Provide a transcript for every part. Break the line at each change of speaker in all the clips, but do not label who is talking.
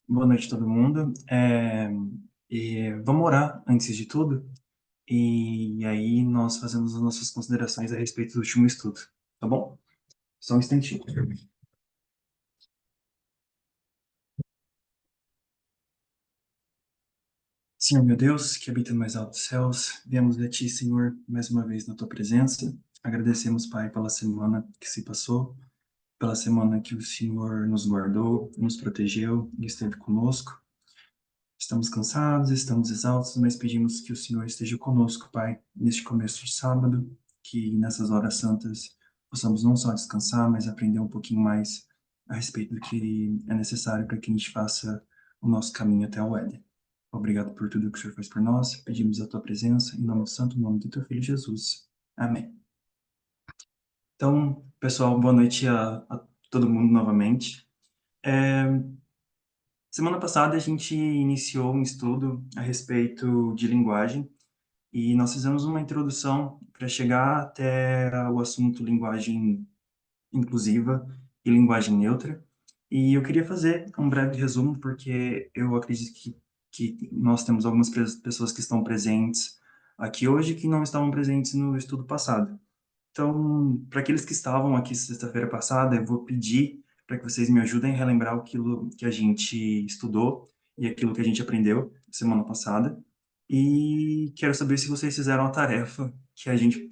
Boa noite, todo mundo. Vamos orar antes de tudo, e aí nós fazemos as nossas considerações a respeito do último estudo, tá bom? Só um instantinho. Senhor meu Deus, que habita no mais altos céus, viemos a Ti, Senhor, mais uma vez na Tua presença. Agradecemos, Pai, pela semana que se passou, pela semana que o Senhor nos guardou, nos protegeu e esteve conosco. Estamos cansados, estamos exaustos, mas pedimos que o Senhor esteja conosco, Pai, neste começo de sábado, que nessas horas santas possamos não só descansar, mas aprender um pouquinho mais a respeito do que é necessário para que a gente faça o nosso caminho até o Éden. Obrigado por tudo que o Senhor faz por nós, pedimos a Tua presença, em nome do santo nome do Teu Filho Jesus. Amém. Então, pessoal, boa noite a todo mundo novamente. É, Semana passada a gente iniciou um estudo a respeito de linguagem e nós fizemos uma introdução para chegar até o assunto linguagem inclusiva e linguagem neutra. E eu queria fazer um breve resumo porque eu acredito que nós temos algumas pessoas que estão presentes aqui hoje que não estavam presentes no estudo passado. Então, para aqueles que estavam aqui sexta-feira passada, eu vou pedir para que vocês me ajudem a relembrar aquilo que a gente estudou e aquilo que a gente aprendeu semana passada. E quero saber se vocês fizeram a tarefa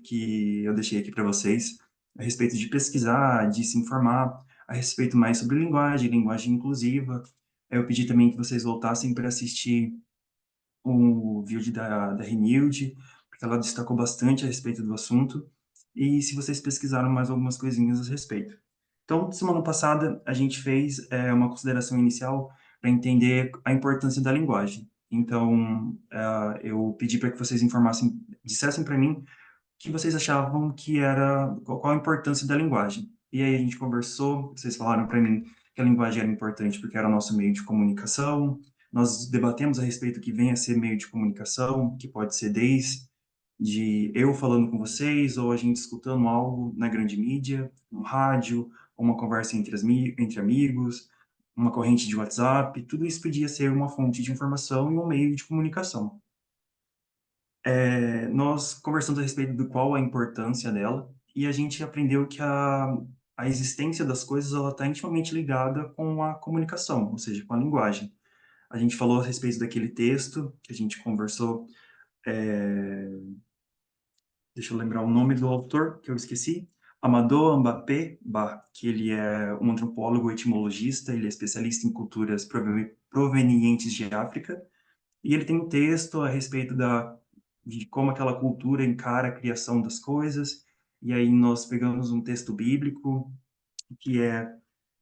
que eu deixei aqui para vocês a respeito de pesquisar, de se informar a respeito mais sobre linguagem, linguagem inclusiva. Eu pedi também que vocês voltassem para assistir o vídeo da Renilde, porque ela destacou bastante a respeito do assunto, e se vocês pesquisaram mais algumas coisinhas a respeito. Então, semana passada, a gente fez uma consideração inicial para entender a importância da linguagem. Então, eu pedi para que vocês informassem, dissessem para mim o que vocês achavam que era, qual a importância da linguagem. E aí a gente conversou, vocês falaram para mim que a linguagem era importante porque era o nosso meio de comunicação. Nós debatemos a respeito do que vem a ser meio de comunicação, que pode ser desde de eu falando com vocês, ou a gente escutando algo na grande mídia, no rádio, ou uma conversa entre amigos, uma corrente de WhatsApp, tudo isso podia ser uma fonte de informação e um meio de comunicação. Nós conversamos a respeito do qual a importância dela e a gente aprendeu que a existência das coisas ela está intimamente ligada com a comunicação, ou seja, com a linguagem. A gente falou a respeito daquele texto que a gente conversou, é, deixa eu lembrar o nome do autor, que eu esqueci, Amadou Mbappé Ba, que ele é um antropólogo etimologista, ele é especialista em culturas provenientes de África, e ele tem um texto a respeito de como aquela cultura encara a criação das coisas. E aí nós pegamos um texto bíblico, que é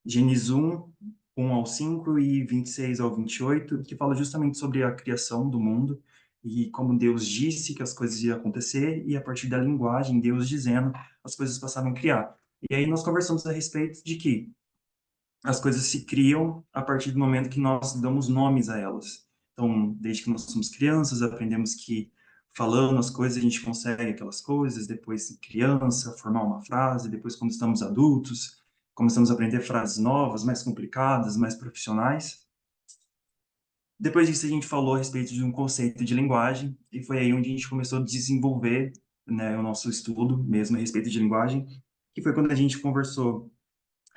Gênesis 1 ao 5 e 26 ao 28 que fala justamente sobre a criação do mundo e como Deus disse que as coisas iam acontecer e a partir da linguagem, Deus dizendo, as coisas passaram a criar. E aí nós conversamos a respeito de que as coisas se criam a partir do momento que nós damos nomes a elas. Então, desde que nós somos crianças, aprendemos que falando as coisas a gente consegue aquelas coisas, depois criança, formar uma frase, depois quando estamos adultos, começamos a aprender frases novas, mais complicadas, mais profissionais. Depois disso a gente falou a respeito de um conceito de linguagem e foi aí onde a gente começou a desenvolver, né, o nosso estudo mesmo a respeito de linguagem, que foi quando a gente conversou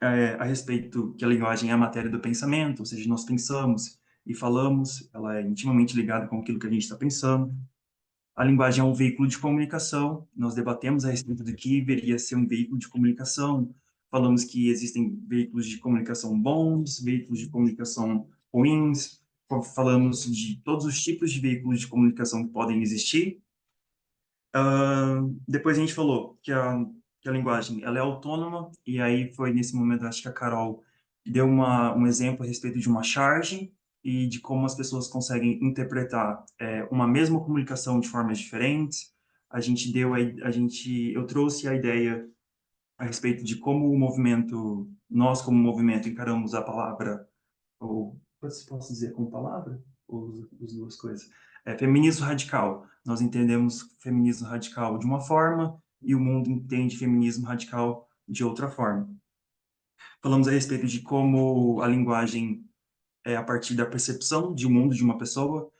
a respeito que a linguagem é a matéria do pensamento, ou seja, nós pensamos e falamos, ela é intimamente ligada com aquilo que a gente está pensando. A linguagem é um veículo de comunicação, nós debatemos a respeito do que deveria ser um veículo de comunicação, falamos que existem veículos de comunicação bons, veículos de comunicação ruins, falamos de todos os tipos de veículos de comunicação que podem existir. Depois a gente falou que a linguagem ela é autônoma, e aí foi nesse momento, acho que a Carol deu um exemplo a respeito de uma charge e de como as pessoas conseguem interpretar uma mesma comunicação de formas diferentes. Eu trouxe a ideia a respeito de como o movimento, nós como movimento encaramos a palavra, ou posso dizer como palavra? Ou as duas coisas? Feminismo radical. Nós entendemos feminismo radical de uma forma e o mundo entende feminismo radical de outra forma. Falamos a respeito de como a linguagem é a partir da percepção de um mundo de uma pessoa.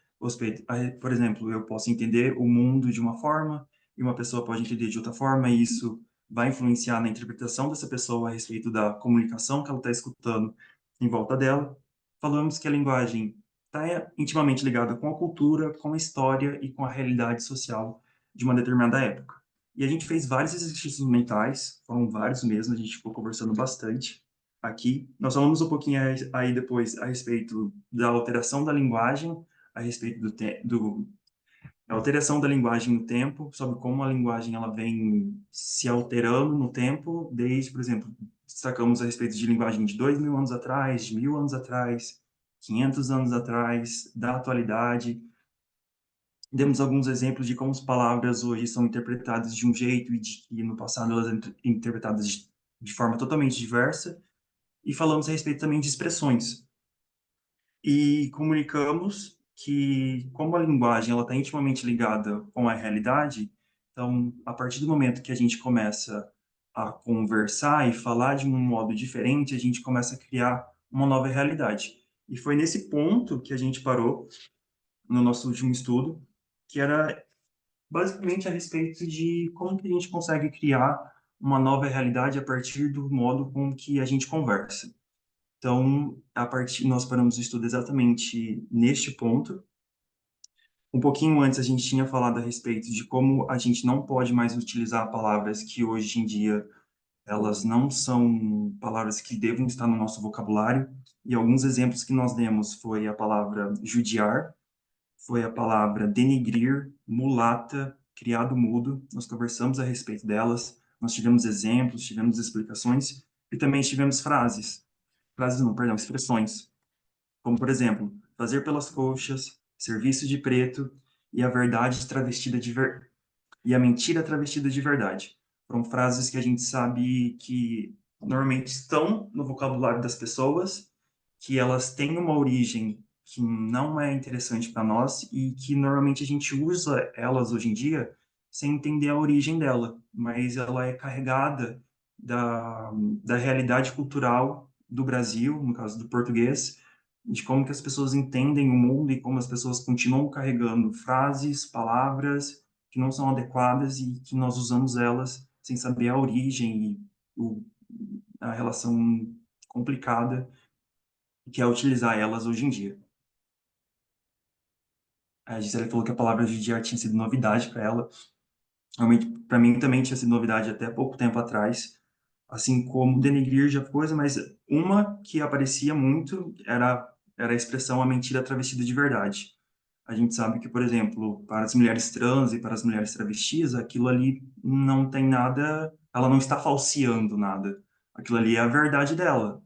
Por exemplo, eu posso entender o mundo de uma forma e uma pessoa pode entender de outra forma, e isso vai influenciar na interpretação dessa pessoa a respeito da comunicação que ela está escutando em volta dela. Falamos que a linguagem está intimamente ligada com a cultura, com a história e com a realidade social de uma determinada época. E a gente fez vários exercícios mentais, foram vários mesmo, a gente ficou conversando bastante aqui. Nós falamos um pouquinho aí depois a respeito da alteração da linguagem, a respeito da alteração da linguagem no tempo, sobre como a linguagem ela vem se alterando no tempo, desde, por exemplo, destacamos a respeito de linguagem de 2.000 anos atrás, de 1.000 anos atrás, 500 anos atrás, da atualidade. Demos alguns exemplos de como as palavras hoje são interpretadas de um jeito e no passado elas eram interpretadas de forma totalmente diversa. E falamos a respeito também de expressões. E comunicamos que, como a linguagem ela está intimamente ligada com a realidade, então, a partir do momento que a gente começa a conversar e falar de um modo diferente, a gente começa a criar uma nova realidade. E foi nesse ponto que a gente parou no nosso último estudo, que era basicamente a respeito de como que a gente consegue criar uma nova realidade a partir do modo com que a gente conversa. Então, nós paramos o estudo exatamente neste ponto. Um pouquinho antes, a gente tinha falado a respeito de como a gente não pode mais utilizar palavras que hoje em dia elas não são palavras que devam estar no nosso vocabulário. E alguns exemplos que nós demos foi a palavra judiar, foi a palavra denegrir, mulata, criado mudo. Nós conversamos a respeito delas, nós tivemos exemplos, tivemos explicações e também tivemos frases não, perdão, expressões, como por exemplo, fazer pelas coxas, serviço de preto e a verdade travestida e a mentira travestida de verdade. Foram frases que a gente sabe que normalmente estão no vocabulário das pessoas, que elas têm uma origem que não é interessante para nós e que normalmente a gente usa elas hoje em dia sem entender a origem dela, mas ela é carregada da realidade cultural do Brasil, no caso do português, de como que as pessoas entendem o mundo e como as pessoas continuam carregando frases, palavras que não são adequadas e que nós usamos elas sem saber a origem e a relação complicada que é utilizar elas hoje em dia. A Gisele falou que a palavra judiar tinha sido novidade para ela. Realmente, para mim também tinha sido novidade até pouco tempo atrás. Assim como denegrir já foi coisa, mas uma que aparecia muito era a expressão a mentira travestida de verdade. A gente sabe que, por exemplo, para as mulheres trans e para as mulheres travestis, aquilo ali não tem nada, ela não está falseando nada. Aquilo ali é a verdade dela.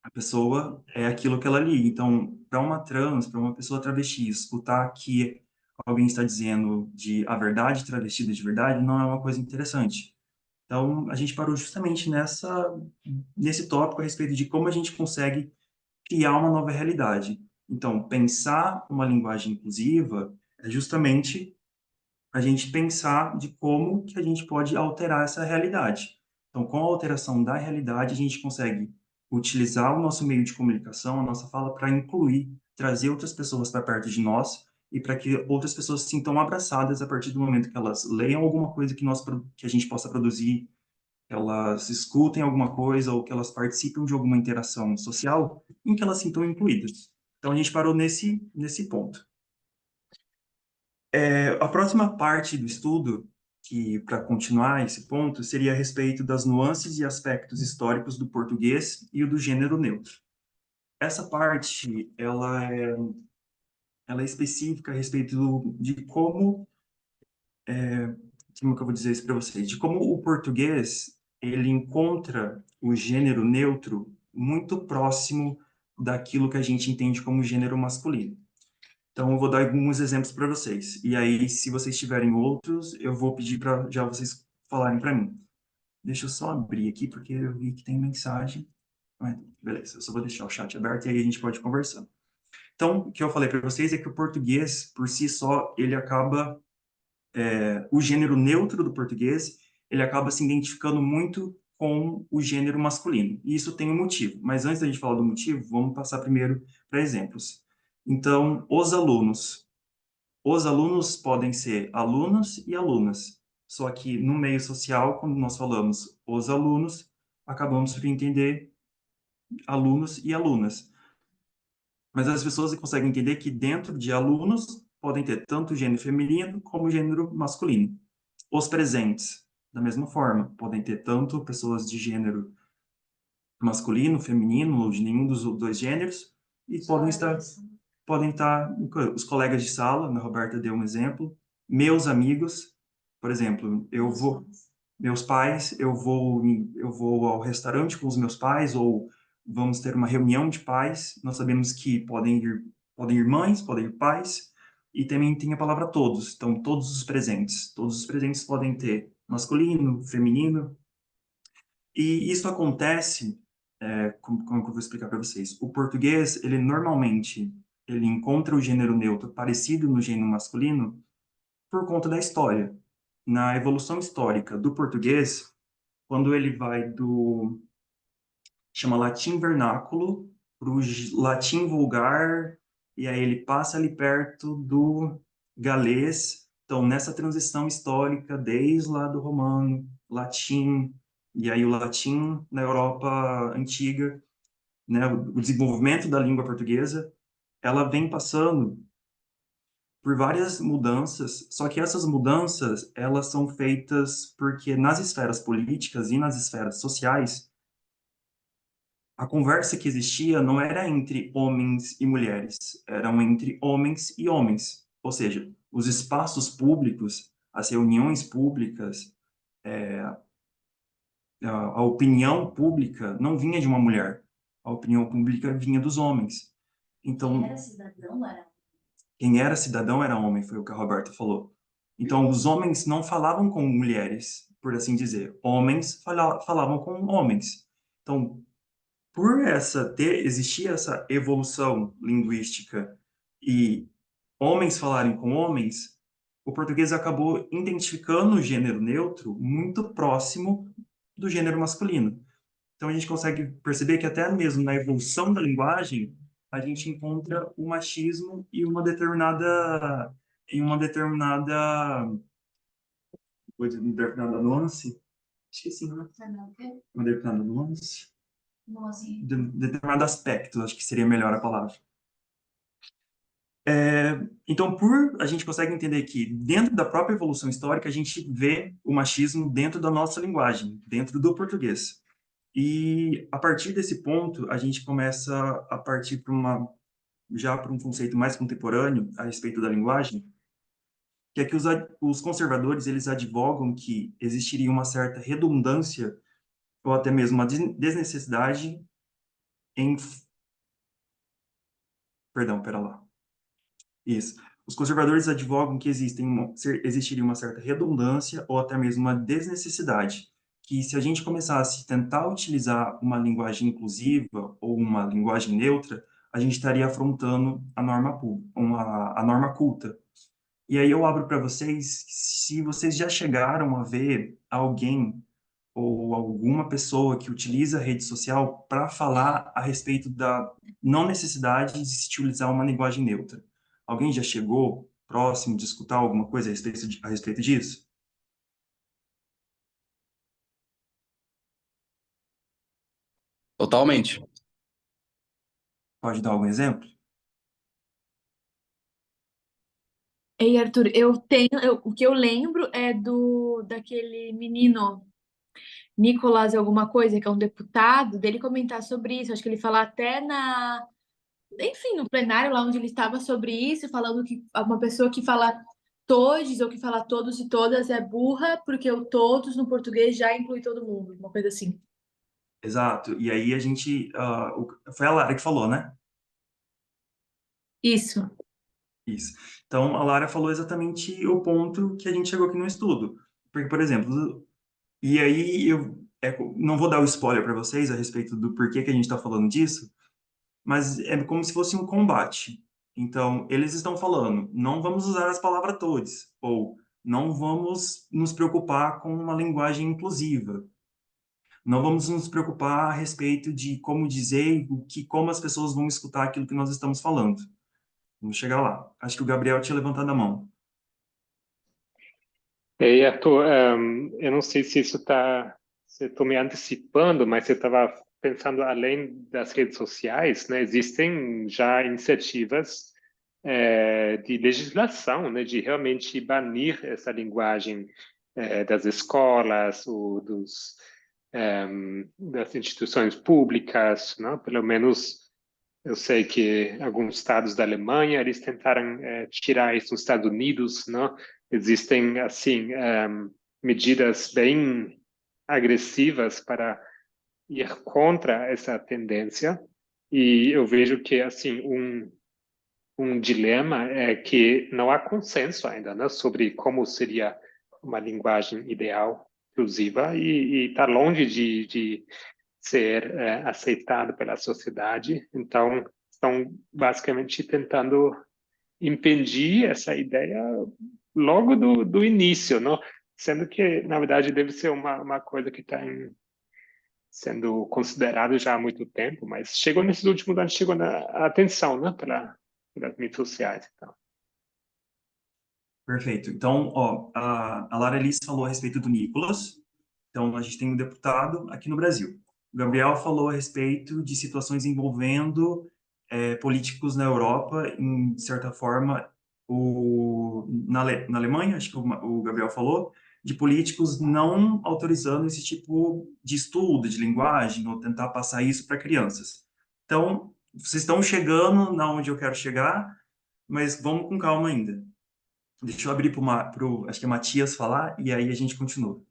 A pessoa é aquilo que ela ali. Então, para uma trans, para uma pessoa travesti, escutar que alguém está dizendo de a verdade travestida de verdade não é uma coisa interessante. Então, a gente parou justamente nesse tópico a respeito de como a gente consegue criar uma nova realidade. Então, pensar uma linguagem inclusiva é justamente a gente pensar de como que a gente pode alterar essa realidade. Então, com a alteração da realidade, a gente consegue utilizar o nosso meio de comunicação, a nossa fala, para incluir, trazer outras pessoas para perto de nós e para que outras pessoas se sintam abraçadas a partir do momento que elas leiam alguma coisa que a gente possa produzir, elas escutem alguma coisa ou que elas participem de alguma interação social em que elas se sintam incluídas. Então, a gente parou nesse ponto. A próxima parte do estudo, que para continuar esse ponto, seria a respeito das nuances e aspectos históricos do português e o do gênero neutro. Essa parte, ela é específica a respeito de como que eu vou dizer isso para vocês, de como o português, ele encontra o gênero neutro muito próximo daquilo que a gente entende como gênero masculino. Então, eu vou dar alguns exemplos para vocês. E aí, se vocês tiverem outros, eu vou pedir para já vocês falarem para mim. Deixa eu só abrir aqui, porque eu vi que tem mensagem. Beleza, eu só vou deixar o chat aberto e aí a gente pode conversar. Então, o que eu falei para vocês é que o português, por si só, ele acaba, o gênero neutro do português, ele acaba se identificando muito com o gênero masculino. E isso tem um motivo. Mas antes da gente falar do motivo, vamos passar primeiro para exemplos. Então, os alunos podem ser alunos e alunas. Só que no meio social, quando nós falamos os alunos, acabamos por entender alunos e alunas. Mas as pessoas conseguem entender que dentro de alunos podem ter tanto gênero feminino como gênero masculino. Os presentes, da mesma forma, podem ter tanto pessoas de gênero masculino, feminino, ou de nenhum dos dois gêneros, e podem estar os colegas de sala, a Roberta deu um exemplo, meus amigos, por exemplo, meus pais, eu vou ao restaurante com os meus pais, ou vamos ter uma reunião de pais, nós sabemos que podem ir mães, podem ir pais, e também tem a palavra todos, então todos os presentes podem ter masculino, feminino, e isso acontece, como que eu vou explicar para vocês? O português, ele normalmente, ele encontra o gênero neutro parecido no gênero masculino por conta da história. Na evolução histórica do português, quando ele vai chama latim vernáculo para o latim vulgar, e aí ele passa ali perto do galês. Então, nessa transição histórica, desde lá do romano, latim, e aí o latim na Europa antiga, né, o desenvolvimento da língua portuguesa, ela vem passando por várias mudanças, só que essas mudanças, elas são feitas porque nas esferas políticas e nas esferas sociais, a conversa que existia não era entre homens e mulheres, eram entre homens e homens. Ou seja, os espaços públicos, as reuniões públicas, a opinião pública não vinha de uma mulher. A opinião pública vinha dos homens. Então, quem era cidadão era homem, foi o que a Roberta falou. Então, os homens não falavam com mulheres, por assim dizer. Homens falavam com homens. Então, por existir essa evolução linguística e homens falarem com homens, o português acabou identificando o gênero neutro muito próximo do gênero masculino. Então a gente consegue perceber que até mesmo na evolução da linguagem, a gente encontra o machismo em uma determinada nuance. Esqueci, né? Uma determinada nuance. Determinado aspecto, acho que seria melhor a palavra. Então, a gente consegue entender que dentro da própria evolução histórica, a gente vê o machismo dentro da nossa linguagem, dentro do português. E a partir desse ponto, a gente começa a partir já para um conceito mais contemporâneo a respeito da linguagem, que é que os conservadores eles advogam que existiria uma certa redundância ou até mesmo uma desnecessidade em. Perdão, pera lá. Isso. Os conservadores advogam que existiria uma certa redundância ou até mesmo uma desnecessidade, que se a gente começasse a tentar utilizar uma linguagem inclusiva ou uma linguagem neutra, a gente estaria afrontando a norma culta. E aí eu abro para vocês, se vocês já chegaram a ver alguém ou alguma pessoa que utiliza a rede social para falar a respeito da não necessidade de se utilizar uma linguagem neutra. Alguém já chegou próximo de escutar alguma coisa a respeito disso?
Totalmente.
Pode dar algum exemplo?
Ei, Arthur, o que eu lembro é do daquele menino Nicolas alguma coisa, que é um deputado, dele comentar sobre isso. Acho que ele fala até enfim, no plenário lá onde ele estava sobre isso, falando que uma pessoa que fala todes ou que fala todos e todas é burra, porque o todos no português já inclui todo mundo, uma coisa assim.
Exato. E aí foi a Lara que falou, né?
Isso.
Isso. Então, a Lara falou exatamente o ponto que a gente chegou aqui no estudo. Porque, por exemplo, e aí não vou dar o spoiler para vocês a respeito do porquê que a gente está falando disso, mas é como se fosse um combate. Então, eles estão falando, não vamos usar as palavras todes, ou não vamos nos preocupar com uma linguagem inclusiva. Não vamos nos preocupar a respeito de como dizer e como as pessoas vão escutar aquilo que nós estamos falando. Vamos chegar lá. Acho que o Gabriel tinha levantado a mão.
E aí, Arthur, eu não sei se isso está, se eu estou me antecipando, mas eu estava pensando além das redes sociais, né? Existem já iniciativas de legislação, né? De realmente banir essa linguagem das escolas ou das instituições públicas, né? Pelo menos eu sei que alguns estados da Alemanha eles tentaram tirar isso nos Estados Unidos, não? Existem assim medidas bem agressivas para ir contra essa tendência e eu vejo que assim um dilema é que não há consenso ainda, né, sobre como seria uma linguagem ideal inclusiva e está longe de ser aceitado pela sociedade. Então, estão basicamente tentando impedir essa ideia logo do início, não? Sendo que, na verdade, deve ser uma coisa que está sendo considerado já há muito tempo, mas chegou nesses últimos anos, chegou na atenção, né, pelas mídias sociais. Então.
Perfeito. Então, ó, a Lara Alice falou a respeito do Nicolas. Então, a gente tem um deputado aqui no Brasil. O Gabriel falou a respeito de situações envolvendo políticos na Europa, em de certa forma, na Alemanha, acho que o Gabriel falou, de políticos não autorizando esse tipo de estudo, de linguagem, ou tentar passar isso para crianças. Então, vocês estão chegando na onde eu quero chegar, mas vamos com calma ainda. Deixa eu abrir para o, acho que é Matias falar, e aí a gente continua.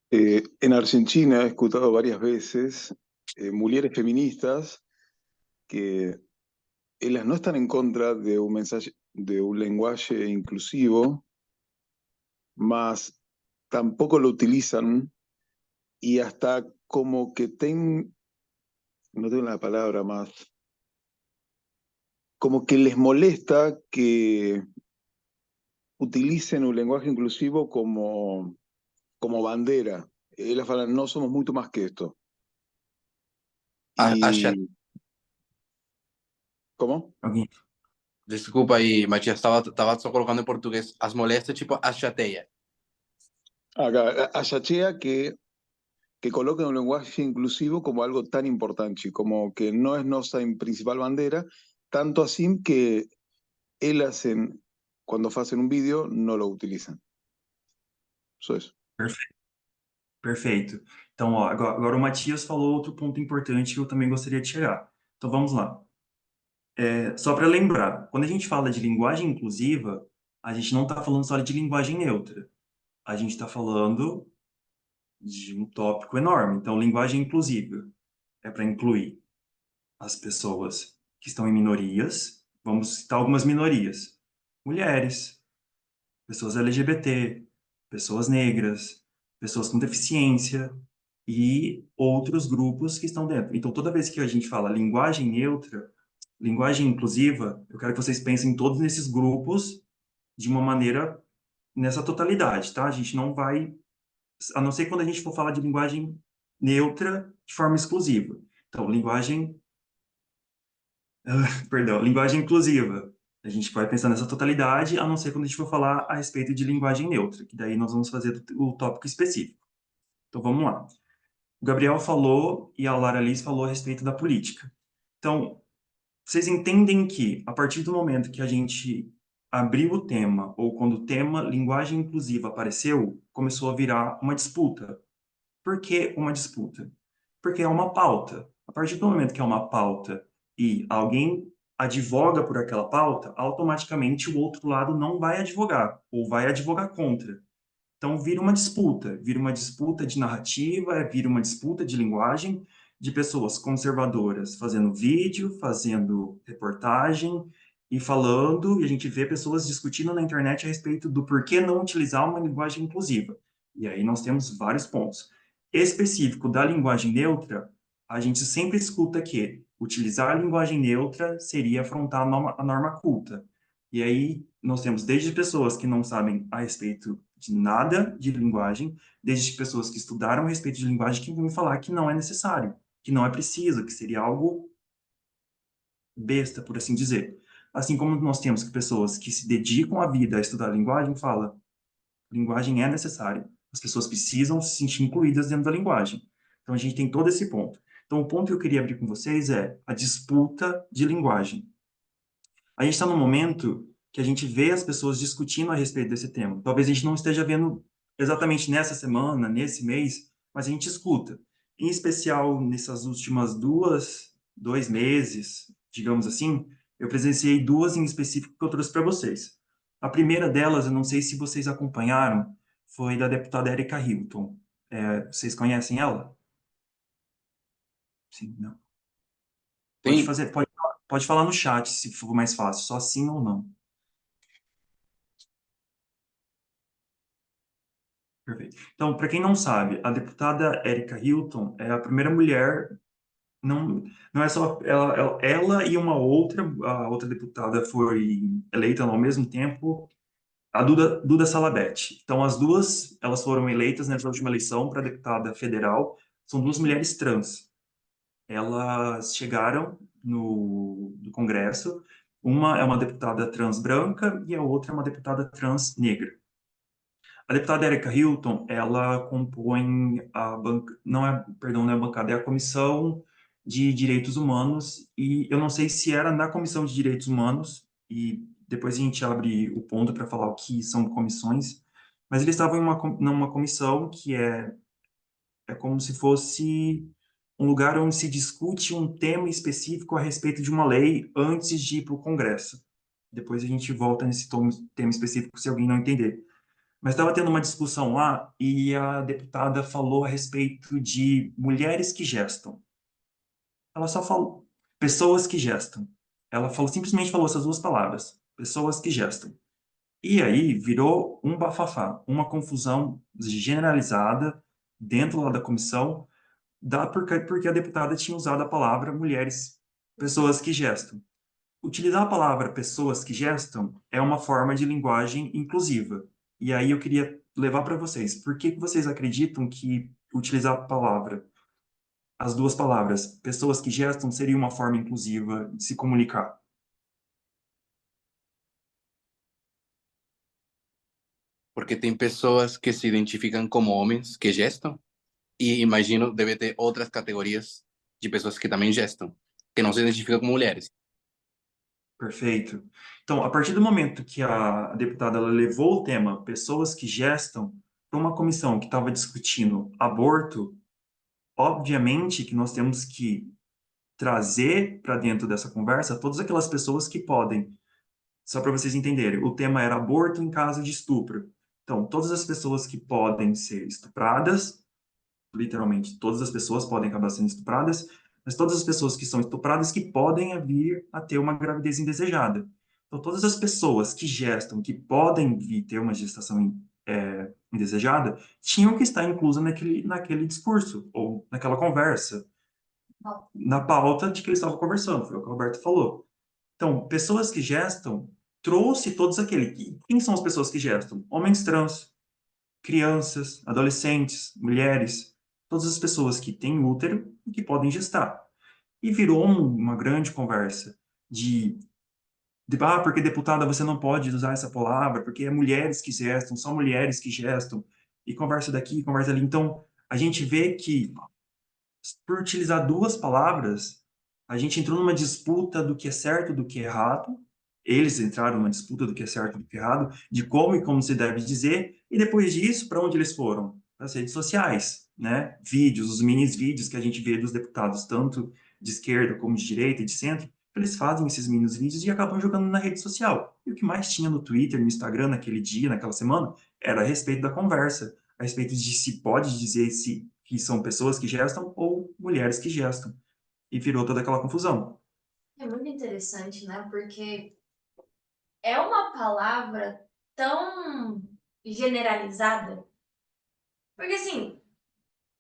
En Argentina he escuchado varias veces mujeres feministas que ellas no están en contra de un mensaje, de un lenguaje inclusivo, mas tampoco lo utilizan y hasta como que no tengo la palabra más, como que les molesta que utilicen un lenguaje inclusivo como bandera. Ellas hablan, no somos mucho más que esto.
Acha...
Y... ¿Cómo?
Alguém?
Desculpa aí, Matias, tava só colocando em português. As molestas, tipo, a chateia.
Acá, ayachea que coloquen un lenguaje inclusivo como algo tan importante, como que no es nuestra principal bandera, tanto así que cuando hacen un vídeo, no lo utilizan. Eso es.
Perfeito. Perfeito. Então, ó, agora o Matias falou outro ponto importante que eu também gostaria de chegar. Então, vamos lá. Só para lembrar, quando a gente fala de linguagem inclusiva, a gente não está falando só de linguagem neutra. A gente está falando de um tópico enorme. Então, linguagem inclusiva é para incluir as pessoas que estão em minorias. Vamos citar algumas minorias: mulheres, pessoas LGBT, pessoas negras, pessoas com deficiência e outros grupos que estão dentro. Então, toda vez que a gente fala linguagem neutra, linguagem inclusiva, eu quero que vocês pensem em todos esses grupos de uma maneira nessa totalidade, tá? A gente não vai, a não ser quando a gente for falar de linguagem neutra de forma exclusiva. Então, perdão, linguagem inclusiva. A gente vai pensar nessa totalidade, a não ser quando a gente for falar a respeito de linguagem neutra, que daí nós vamos fazer o tópico específico. Então, vamos lá. O Gabriel falou e a Lara Liz falou a respeito da política. Então, vocês entendem que, a partir do momento que a gente abriu o tema, ou quando o tema linguagem inclusiva apareceu, começou a virar uma disputa. Por que uma disputa? Porque é uma pauta. A partir do momento que é uma pauta e alguém advoga por aquela pauta, automaticamente o outro lado não vai advogar, ou vai advogar contra. Então vira uma disputa de narrativa, vira uma disputa de linguagem, de pessoas conservadoras fazendo vídeo, fazendo reportagem e falando, e a gente vê pessoas discutindo na internet a respeito do porquê não utilizar uma linguagem inclusiva. E aí nós temos vários pontos. Específico da linguagem neutra, a gente sempre escuta que utilizar a linguagem neutra seria afrontar a norma culta. E aí nós temos desde pessoas que não sabem a respeito de nada de linguagem, desde pessoas que estudaram a respeito de linguagem que vão me falar que não é necessário, que não é preciso, que seria algo besta, por assim dizer. Assim como nós temos pessoas que se dedicam a vida a estudar a linguagem, fala, linguagem é necessária, as pessoas precisam se sentir incluídas dentro da linguagem. Então a gente tem todo esse ponto. Então o ponto que eu queria abrir com vocês é a disputa de linguagem. A gente está num momento que a gente vê as pessoas discutindo a respeito desse tema. Talvez a gente não esteja vendo exatamente nessa semana, nesse mês, mas a gente escuta. Em especial, nessas últimas 2 meses, digamos assim, eu presenciei duas em específico que eu trouxe para vocês. A primeira delas, eu não sei se vocês acompanharam, foi da deputada Erika Hilton. Vocês conhecem ela? Sim, não.
Sim,
Pode falar no chat se for mais fácil, só sim ou não. Perfeito. Então, para quem não sabe, a deputada Erika Hilton é a primeira mulher, não, não é só ela e uma outra, a outra deputada foi eleita ao mesmo tempo, a Duda Salabete. Então, as duas, elas foram eleitas nessa última eleição para deputada federal, são duas mulheres trans. Elas chegaram no Congresso, uma é uma deputada trans branca e a outra é uma deputada trans negra. A deputada Erika Hilton, ela compõe a banca, não é, perdão, não é a bancada, é a Comissão de Direitos Humanos, e eu não sei se era na Comissão de Direitos Humanos, e depois a gente abre o ponto para falar o que são comissões, mas eles estavam numa comissão que é como se fosse um lugar onde se discute um tema específico a respeito de uma lei antes de ir para o Congresso. Depois a gente volta nesse tema específico se alguém não entender. Mas estava tendo uma discussão lá e a deputada falou a respeito de mulheres que gestam. Ela só falou pessoas que gestam. Ela falou, simplesmente falou essas duas palavras, pessoas que gestam. E aí virou um bafafá, uma confusão generalizada dentro lá da comissão, porque a deputada tinha usado a palavra mulheres, pessoas que gestam. Utilizar a palavra pessoas que gestam é uma forma de linguagem inclusiva. E aí eu queria levar para vocês, por que que vocês acreditam que utilizar a palavra, as duas palavras, pessoas que gestam, seria uma forma inclusiva de se comunicar?
porque tem pessoas que se identificam como homens que gestam, e imagino deve ter outras categorias de pessoas que também gestam, que não se identificam como mulheres.
Perfeito. Então, a partir do momento que a deputada ela levou o tema pessoas que gestam para uma comissão que estava discutindo aborto, obviamente que nós temos que trazer para dentro dessa conversa todas aquelas pessoas que podem. Só para vocês entenderem, o tema era aborto em caso de estupro. Então, todas as pessoas que podem ser estupradas, literalmente, todas as pessoas podem acabar sendo estupradas, mas todas as pessoas que são estupradas que podem vir a ter uma gravidez indesejada. Então, todas as pessoas que gestam, que podem vir ter uma gestação indesejada, tinham que estar inclusas naquele discurso, ou naquela conversa, na pauta de que eles estavam conversando, foi o que o Roberto falou. Então, pessoas que gestam, trouxe todos aqueles. Quem são as pessoas que gestam? Homens trans, crianças, adolescentes, mulheres, todas as pessoas que têm útero e que podem gestar. E virou uma grande conversa porque deputada você não pode usar essa palavra, porque é mulheres que gestam, só mulheres que gestam, e conversa daqui, conversa ali. Então, a gente vê que por utilizar duas palavras, a gente entrou numa disputa do que é certo e do que é errado. Eles entraram numa disputa do que é certo e do que é errado, de como e como se deve dizer, e depois disso, para onde eles foram? Para as redes sociais, né? Vídeos, os mini vídeos que a gente vê dos deputados, tanto de esquerda como de direita e de centro, eles fazem esses mini vídeos e acabam jogando na rede social. E o que mais tinha no Twitter, no Instagram, naquele dia, naquela semana, era a respeito da conversa, a respeito de se pode dizer se que são pessoas que gestam ou mulheres que gestam. E virou toda aquela confusão.
É muito interessante, né? Porque é uma palavra tão generalizada. Porque, assim,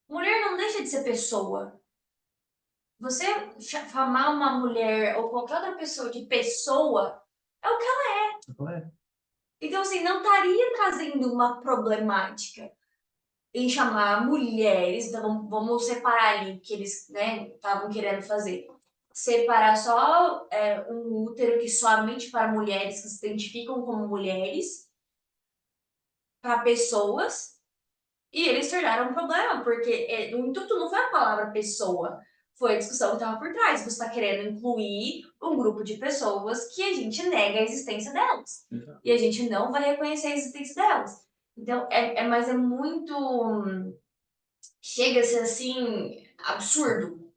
mulher não deixa de ser pessoa. Você chamar uma mulher ou qualquer outra pessoa de pessoa é o que ela
Então,
Então, assim, não estaria trazendo uma problemática em chamar mulheres, então vamos separar ali que eles, né, estavam querendo fazer. Separar só um útero que somente para mulheres que se identificam como mulheres, para pessoas, e eles tornaram um problema, porque o intuito não foi a palavra pessoa, foi a discussão que estava por trás. Você está querendo incluir um grupo de pessoas que a gente nega a existência delas.
Exato.
E a gente não vai reconhecer a existência delas. Então, mas é muito. Chega a ser assim, absurdo.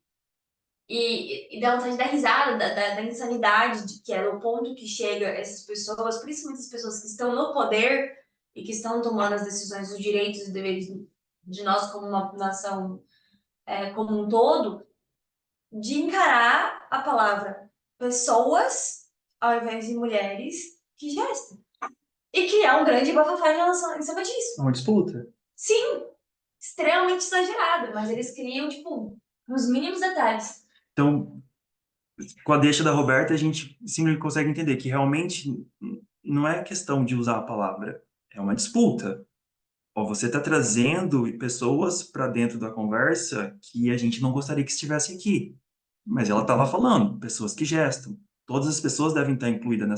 E dá vontade de dar risada da insanidade, de que é o ponto que chega essas pessoas, principalmente as pessoas que estão no poder e que estão tomando as decisões, os direitos e deveres de nós como uma nação como um todo, de encarar a palavra pessoas ao invés de mulheres que gestam. E criar um grande bafafá em cima disso.
É uma disputa.
Sim, extremamente exagerada, mas eles criam, tipo, nos mínimos detalhes.
Então, com a deixa da Roberta, a gente simplesmente consegue entender que realmente não é questão de usar a palavra, é uma disputa. Ó, você está trazendo pessoas para dentro da conversa que a gente não gostaria que estivesse aqui. Mas ela estava falando, pessoas que gestam. Todas as pessoas devem estar incluídas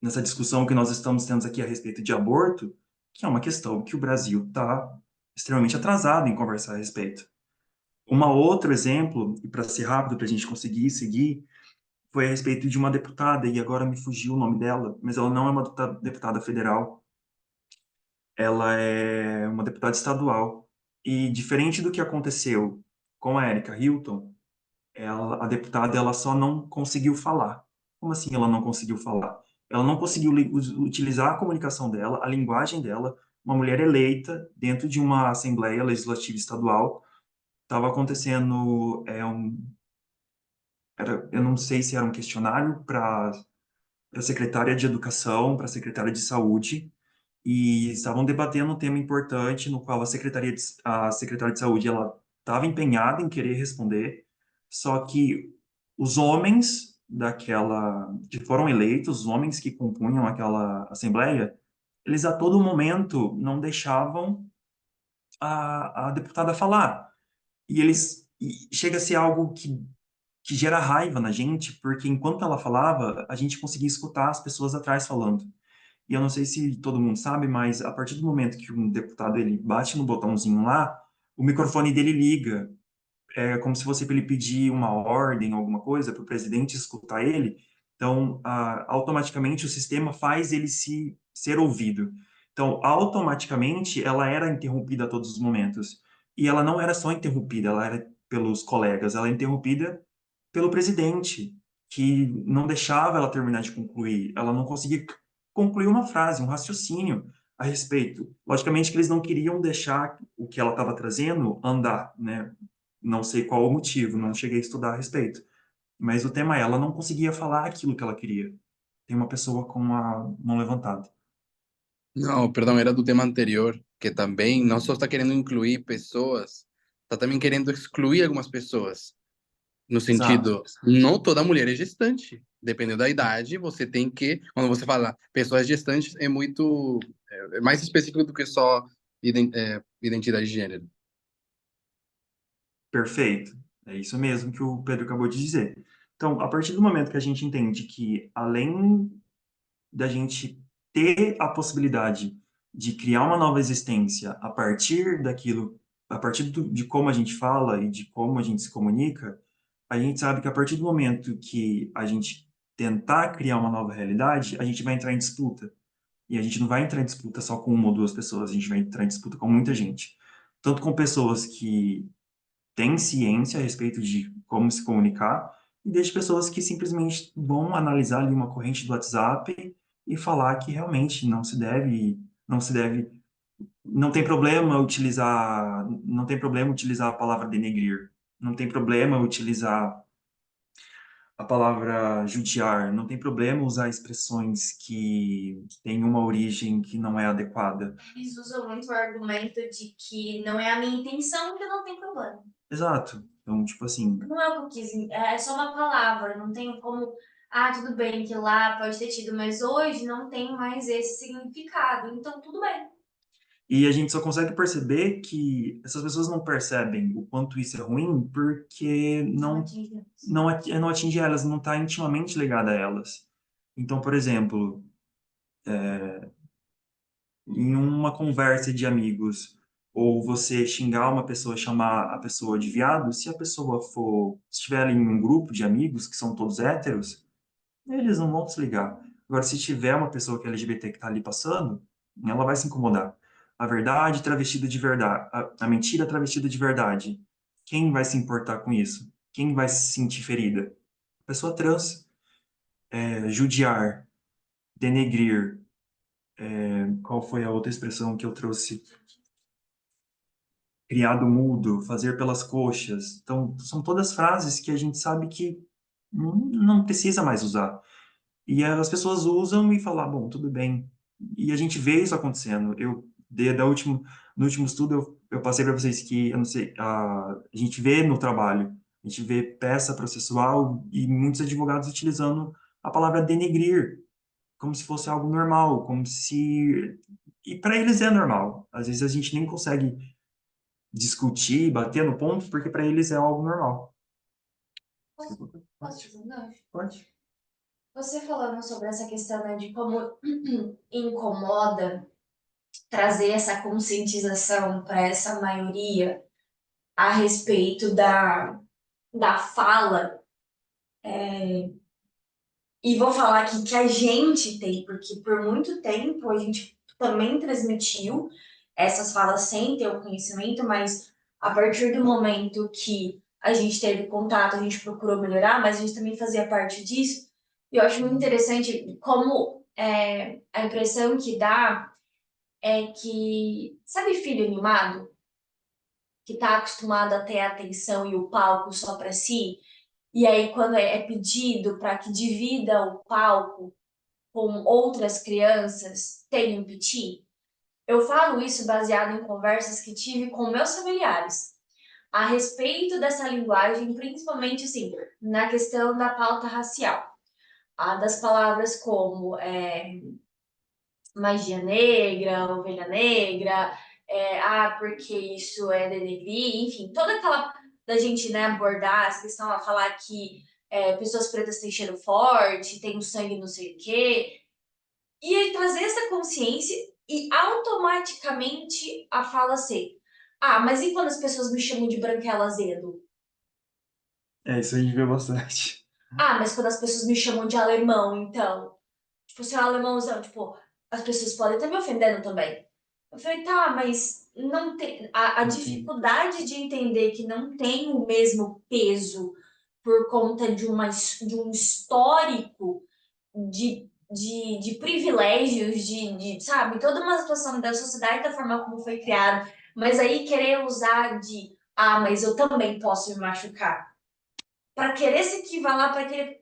nessa discussão que nós estamos tendo aqui a respeito de aborto, que é uma questão que o Brasil está extremamente atrasado em conversar a respeito. Um outro exemplo, e para ser rápido, para a gente conseguir seguir, foi a respeito de uma deputada, e agora me fugiu o nome dela, mas ela não é uma deputada federal, ela é uma deputada estadual. E diferente do que aconteceu com a Erika Hilton, a deputada ela só não conseguiu falar. Como assim ela não conseguiu falar? Ela não conseguiu utilizar a comunicação dela, a linguagem dela, uma mulher eleita dentro de uma Assembleia Legislativa Estadual. Estava acontecendo, eu não sei se era um questionário para a secretária de Educação, para a secretária de Saúde, e estavam debatendo um tema importante no qual a secretária de Saúde ela estava empenhada em querer responder, só que os homens que foram eleitos, os homens que compunham aquela assembleia, eles a todo momento não deixavam a deputada falar. E chega a ser algo que gera raiva na gente, porque enquanto ela falava, a gente conseguia escutar as pessoas atrás falando. E eu não sei se todo mundo sabe, mas a partir do momento que um deputado ele bate no botãozinho lá, o microfone dele liga. É como se fosse para ele pedir uma ordem, alguma coisa, para o presidente escutar ele. Então, automaticamente o sistema faz ele ser ouvido. Então, automaticamente ela era interrompida a todos os momentos. E ela não era só interrompida, ela era pelos colegas, ela era interrompida pelo presidente, que não deixava ela terminar de concluir. Ela não conseguia concluir uma frase, um raciocínio a respeito. Logicamente que eles não queriam deixar o que ela estava trazendo andar, né? Não sei qual o motivo, não cheguei a estudar a respeito. Mas o tema é, ela não conseguia falar aquilo que ela queria. Tem uma pessoa com a mão levantada.
Não, perdão, era do tema anterior, que também não só está querendo incluir pessoas, está também querendo excluir algumas pessoas. No
Exato.
sentido, não toda mulher é gestante. Dependendo da idade, você tem que, quando você fala pessoas gestantes, é mais específico do que só identidade de gênero.
Perfeito. É isso mesmo que o Pedro acabou de dizer. Então, a partir do momento que a gente entende que, além da gente ter a possibilidade de criar uma nova existência a partir de como a gente fala e de como a gente se comunica, a gente sabe que a partir do momento que a gente tentar criar uma nova realidade, a gente vai entrar em disputa. E a gente não vai entrar em disputa só com uma ou duas pessoas, a gente vai entrar em disputa com muita gente. Tanto com pessoas que têm ciência a respeito de como se comunicar, e desde pessoas que simplesmente vão analisar ali uma corrente do WhatsApp e falar que realmente não tem problema utilizar a palavra denegrir, não tem problema utilizar a palavra judiar, não tem problema usar expressões que têm uma origem que não é adequada.
Eles usam muito o argumento de que não é a minha intenção, que não tem problema.
Exato. Então, tipo assim,
Não é o que eu quis, é só uma palavra, não tenho como ah, tudo bem que lá pode ter tido, mas hoje não tem mais esse significado, então tudo bem.
E a gente só consegue perceber que essas pessoas não percebem o quanto isso é ruim porque
Não
não,
atinge.
não atinge elas, não está intimamente ligada a elas. Então, por exemplo, em uma conversa de amigos, ou você xingar uma pessoa, chamar a pessoa de viado, se a pessoa for, estiver ali em um grupo de amigos que são todos héteros, eles não vão se ligar. Agora, se tiver uma pessoa que é LGBT que está ali passando, ela vai se incomodar. A verdade travestida de verdade, a mentira travestida de verdade. Quem vai se importar com isso? Quem vai se sentir ferida? A pessoa trans. Judiar, denegrir. Qual foi a outra expressão que eu trouxe? Criado mudo, fazer pelas coxas. Então, são todas frases que a gente sabe que não precisa mais usar. E as pessoas usam e falam, ah, bom, tudo bem. E a gente vê isso acontecendo. No último estudo, eu passei para vocês que, eu não sei, a gente vê no trabalho, a gente vê peça processual e muitos advogados utilizando a palavra denegrir, como se fosse algo normal, como se... E para eles é normal. Às vezes a gente nem consegue discutir, bater no ponto, porque para eles é algo normal.
Posso
Pode?
fazer um gancho?
Pode.
Você falando sobre essa questão, né, de como incomoda trazer essa conscientização para essa maioria a respeito da fala, e vou falar aqui que a gente tem, porque por muito tempo a gente também transmitiu essas falas sem ter o conhecimento, mas a partir do momento que a gente teve contato, a gente procurou melhorar, mas a gente também fazia parte disso. E eu acho muito interessante como a impressão que dá é que, sabe filho mimado? Que está acostumado a ter a atenção e o palco só para si? E aí, quando é pedido para que divida o palco com outras crianças, tem um piti? Eu falo isso baseado em conversas que tive com meus familiares a respeito dessa linguagem, principalmente assim, na questão da pauta racial. Das palavras como magia negra, ovelha negra, porque isso é denegrir, enfim, toda aquela da gente, né, abordar essa questão, a falar que pessoas pretas têm cheiro forte, tem um sangue não sei o quê, e aí trazer essa consciência e automaticamente a fala ser, mas e quando as pessoas me chamam de branquela azedo?
Isso a gente vê bastante.
Mas quando as pessoas me chamam de alemão, então? Tipo, se é um alemãozão, tipo, as pessoas podem estar me ofendendo também. Eu falei, tá, mas não tem. A
Enfim.
dificuldade de entender que não tem o mesmo peso por conta de um histórico de privilégios, sabe, toda uma situação da sociedade, da forma como foi criado, mas aí querer usar mas eu também posso me machucar. Para querer se equivalar, para querer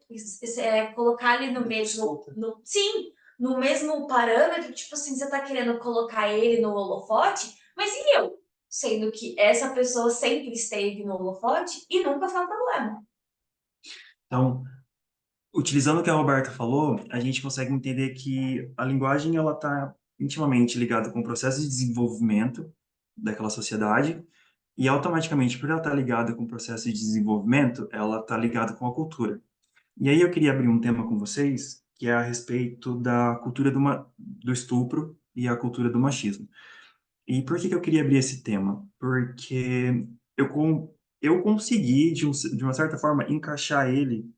colocar ali no mesmo. Sim, no mesmo parâmetro, tipo assim, você está querendo colocar ele no holofote, mas e eu? Sendo que essa pessoa sempre esteve no holofote e nunca foi um problema.
Então, utilizando o que a Roberta falou, a gente consegue entender que a linguagem ela está intimamente ligada com o processo de desenvolvimento daquela sociedade e automaticamente, por ela estar ligada com o processo de desenvolvimento, ela está ligada com a cultura. E aí eu queria abrir um tema com vocês, que é a respeito da cultura do estupro e a cultura do machismo. E por que que eu queria abrir esse tema? Porque eu consegui, de uma certa forma, encaixar ele,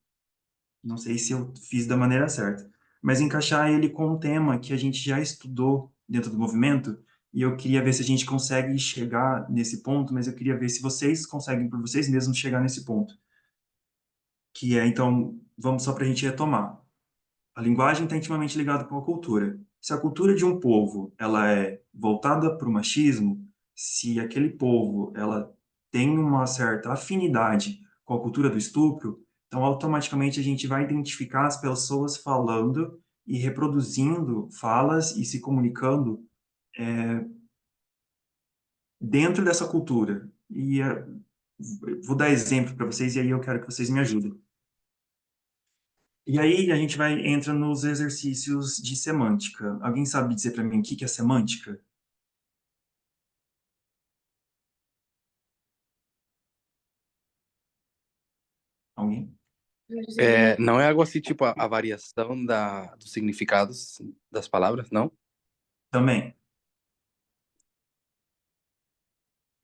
não sei se eu fiz da maneira certa, mas encaixar ele com um tema que a gente já estudou dentro do movimento, e eu queria ver se a gente consegue chegar nesse ponto, mas eu queria ver se vocês conseguem, por vocês mesmos, chegar nesse ponto. Que é, então, vamos só para a gente retomar. A linguagem está intimamente ligada com a cultura. Se a cultura de um povo ela é voltada para o machismo, se aquele povo ela tem uma certa afinidade com a cultura do estupro, então automaticamente a gente vai identificar as pessoas falando e reproduzindo falas e se comunicando dentro dessa cultura. Vou dar exemplo para vocês e aí eu quero que vocês me ajudem. E aí a gente entra nos exercícios de semântica. Alguém sabe dizer para mim o que que é semântica? Alguém?
Não é algo assim, tipo, a variação dos significados das palavras, não?
Também.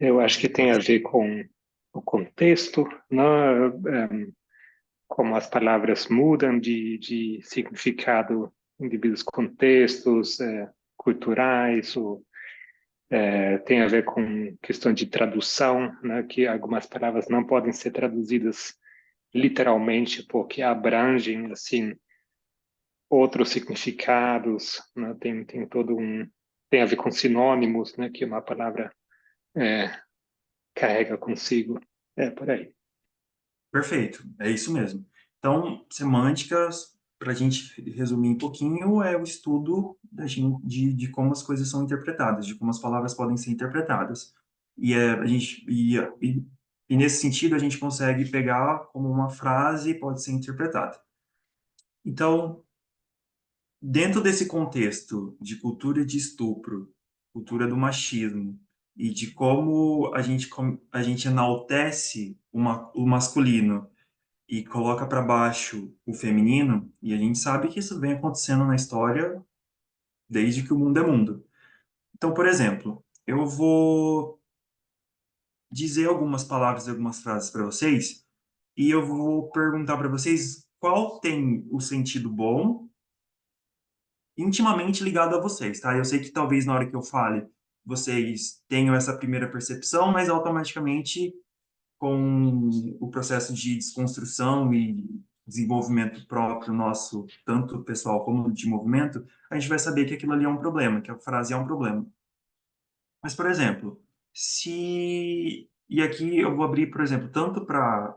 Eu acho que tem a ver com o contexto, né? Como as palavras mudam de significado em devidos contextos culturais, ou tem a ver com questão de tradução, né? Que algumas palavras não podem ser traduzidas literalmente porque abrangem assim outros significados, né? Tem todo tem a ver com sinônimos, né? Que uma palavra é, carrega consigo. É por aí.
Perfeito, é isso mesmo. Então, semântica, para a gente resumir um pouquinho, é o estudo de como as coisas são interpretadas, de como as palavras podem ser interpretadas. E nesse sentido, a gente consegue pegar como uma frase pode ser interpretada. Então, dentro desse contexto de cultura de estupro, cultura do machismo, e de como a gente enaltece o masculino e coloca para baixo o feminino, e a gente sabe que isso vem acontecendo na história desde que o mundo é mundo. Então, por exemplo, eu vou dizer algumas palavras e algumas frases para vocês, e eu vou perguntar para vocês qual tem o sentido bom intimamente ligado a vocês, tá? Eu sei que talvez na hora que eu fale, vocês tenham essa primeira percepção, mas automaticamente com o processo de desconstrução e desenvolvimento próprio nosso, tanto pessoal como de movimento, a gente vai saber que aquilo ali é um problema, que a frase é um problema. Mas, por exemplo, se... E aqui eu vou abrir, por exemplo, tanto para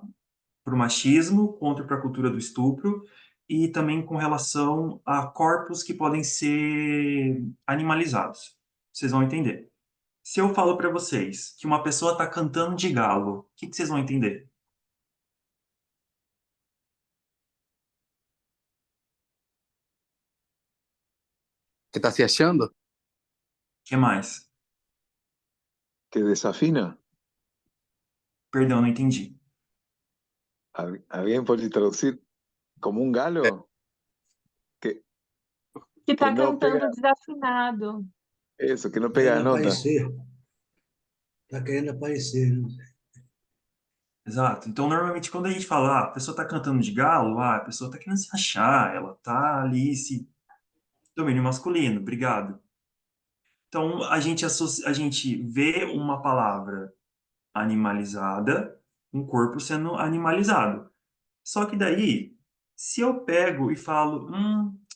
o machismo quanto para a cultura do estupro e também com relação a corpos que podem ser animalizados. Vocês vão entender. Se eu falo para vocês que uma pessoa está cantando de galo, o que que vocês vão entender?
Que tá se achando?
O que mais?
Que desafina.
Perdão, não entendi.
¿Alguien puede traducir como un galo? Que,
Que
que
tá
no pega
cantando desafinado.
eso, que no pega
Querendo
la nota.
aparecer. Tá querendo aparecer, né?
Exato. Então, normalmente, quando a gente fala, a pessoa está cantando de galo, a pessoa está querendo se achar, ela está ali se... Domínio masculino, obrigado. Então, a gente vê uma palavra animalizada, um corpo sendo animalizado. Só que daí, se eu pego e falo,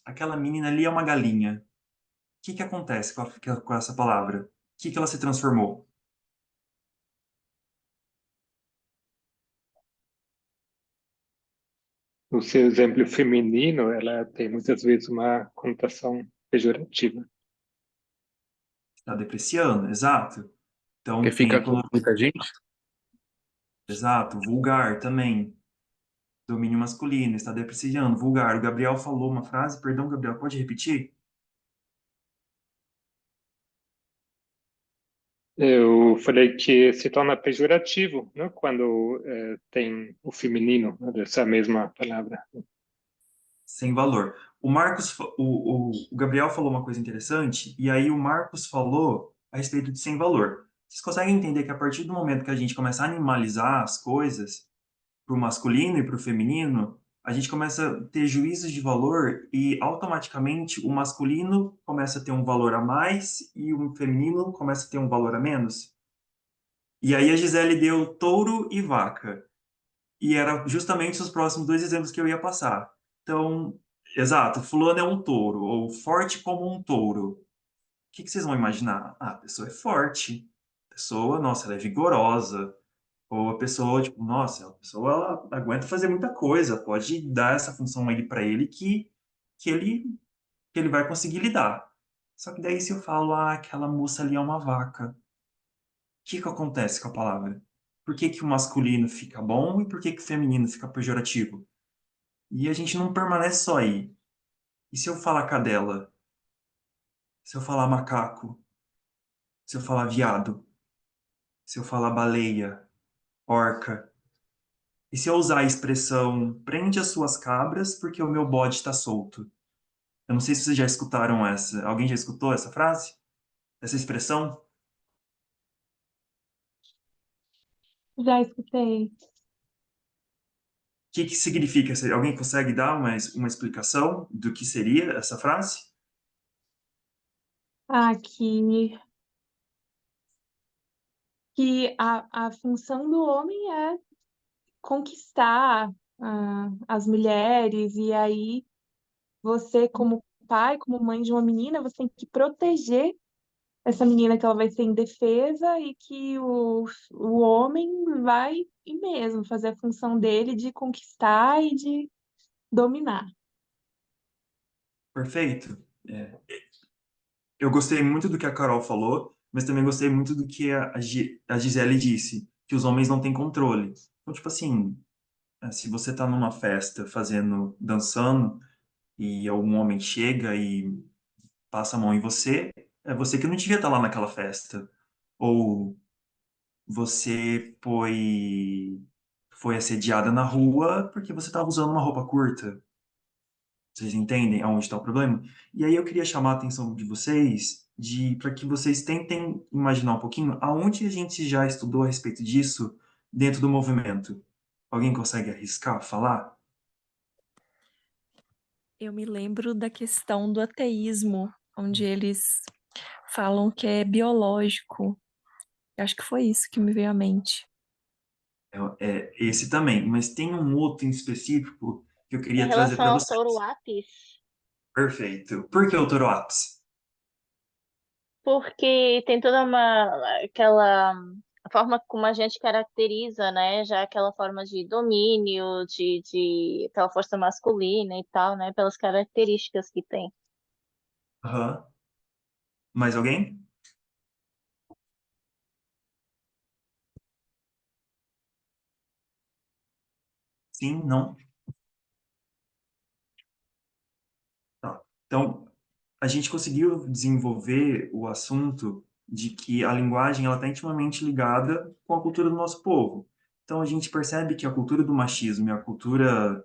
aquela menina ali é uma galinha, o que que acontece com essa palavra? O que que ela se transformou?
O seu exemplo feminino, ela tem muitas vezes uma conotação pejorativa.
Está depreciando, exato.
Que
Então, tem
fica
a
com muita gente?
exato, vulgar também. Domínio masculino, está depreciando, vulgar. O Gabriel falou uma frase, perdão, Gabriel, pode repetir?
Eu falei que se torna pejorativo, né, quando tem o feminino, né, dessa mesma palavra.
Sem valor. O Marcos, o Gabriel falou uma coisa interessante, e aí o Marcos falou a respeito de sem valor. Vocês conseguem entender que a partir do momento que a gente começa a animalizar as coisas, para o masculino e para o feminino, a gente começa a ter juízos de valor e automaticamente o masculino começa a ter um valor a mais e o feminino começa a ter um valor a menos? E aí a Gisele deu touro e vaca. E era justamente os próximos dois exemplos que eu ia passar. Então, exato, fulano é um touro, ou forte como um touro. O que que vocês vão imaginar? Ah, a pessoa é forte. A pessoa, nossa, ela é vigorosa. Ou a pessoa, tipo, nossa, a pessoa ela aguenta fazer muita coisa, pode dar essa função aí para ele que ele que ele vai conseguir lidar. Só que daí se eu falo, aquela moça ali é uma vaca, o que que acontece com a palavra? Por que que o masculino fica bom e por que que o feminino fica pejorativo? E a gente não permanece só aí. E se eu falar cadela? Se eu falar macaco? Se eu falar viado? Se eu falar baleia? Orca? E se eu usar a expressão prende as suas cabras porque o meu bode está solto? Eu não sei se vocês já escutaram essa. Alguém já escutou essa frase? Essa expressão?
Já escutei.
O que que significa? Alguém consegue dar uma explicação do que seria essa frase?
Aqui que a função do homem é conquistar as mulheres, e aí você, como pai, como mãe de uma menina, você tem que proteger essa menina, que ela vai ser indefesa, e que o homem vai ir mesmo fazer a função dele de conquistar e de dominar.
Perfeito. Eu gostei muito do que a Carol falou, mas também gostei muito do que a Gisele disse, que os homens não têm controle. Então, tipo assim, se você tá numa festa dançando, e um homem chega e passa a mão em você, é você que não devia estar lá naquela festa. Ou você foi assediada na rua porque você estava usando uma roupa curta. Vocês entendem aonde está o problema? E aí eu queria chamar a atenção de vocês para que vocês tentem imaginar um pouquinho aonde a gente já estudou a respeito disso dentro do movimento. Alguém consegue arriscar, falar?
Eu me lembro da questão do ateísmo, onde eles falam que é biológico. Eu acho que foi isso que me veio à mente.
É esse também, mas tem um outro em específico que eu
Em
queria trazer
relação
para
ao
vocês.
touro Apis,
Perfeito. Por que o Toroates?
porque tem toda aquela forma como a gente caracteriza, né? Já aquela forma de domínio, de aquela força masculina e tal, né? Pelas características que tem.
Aham. Mais alguém? Sim, não? Tá. Então, a gente conseguiu desenvolver o assunto de que a linguagem ela está intimamente ligada com a cultura do nosso povo. Então, a gente percebe que a cultura do machismo e a cultura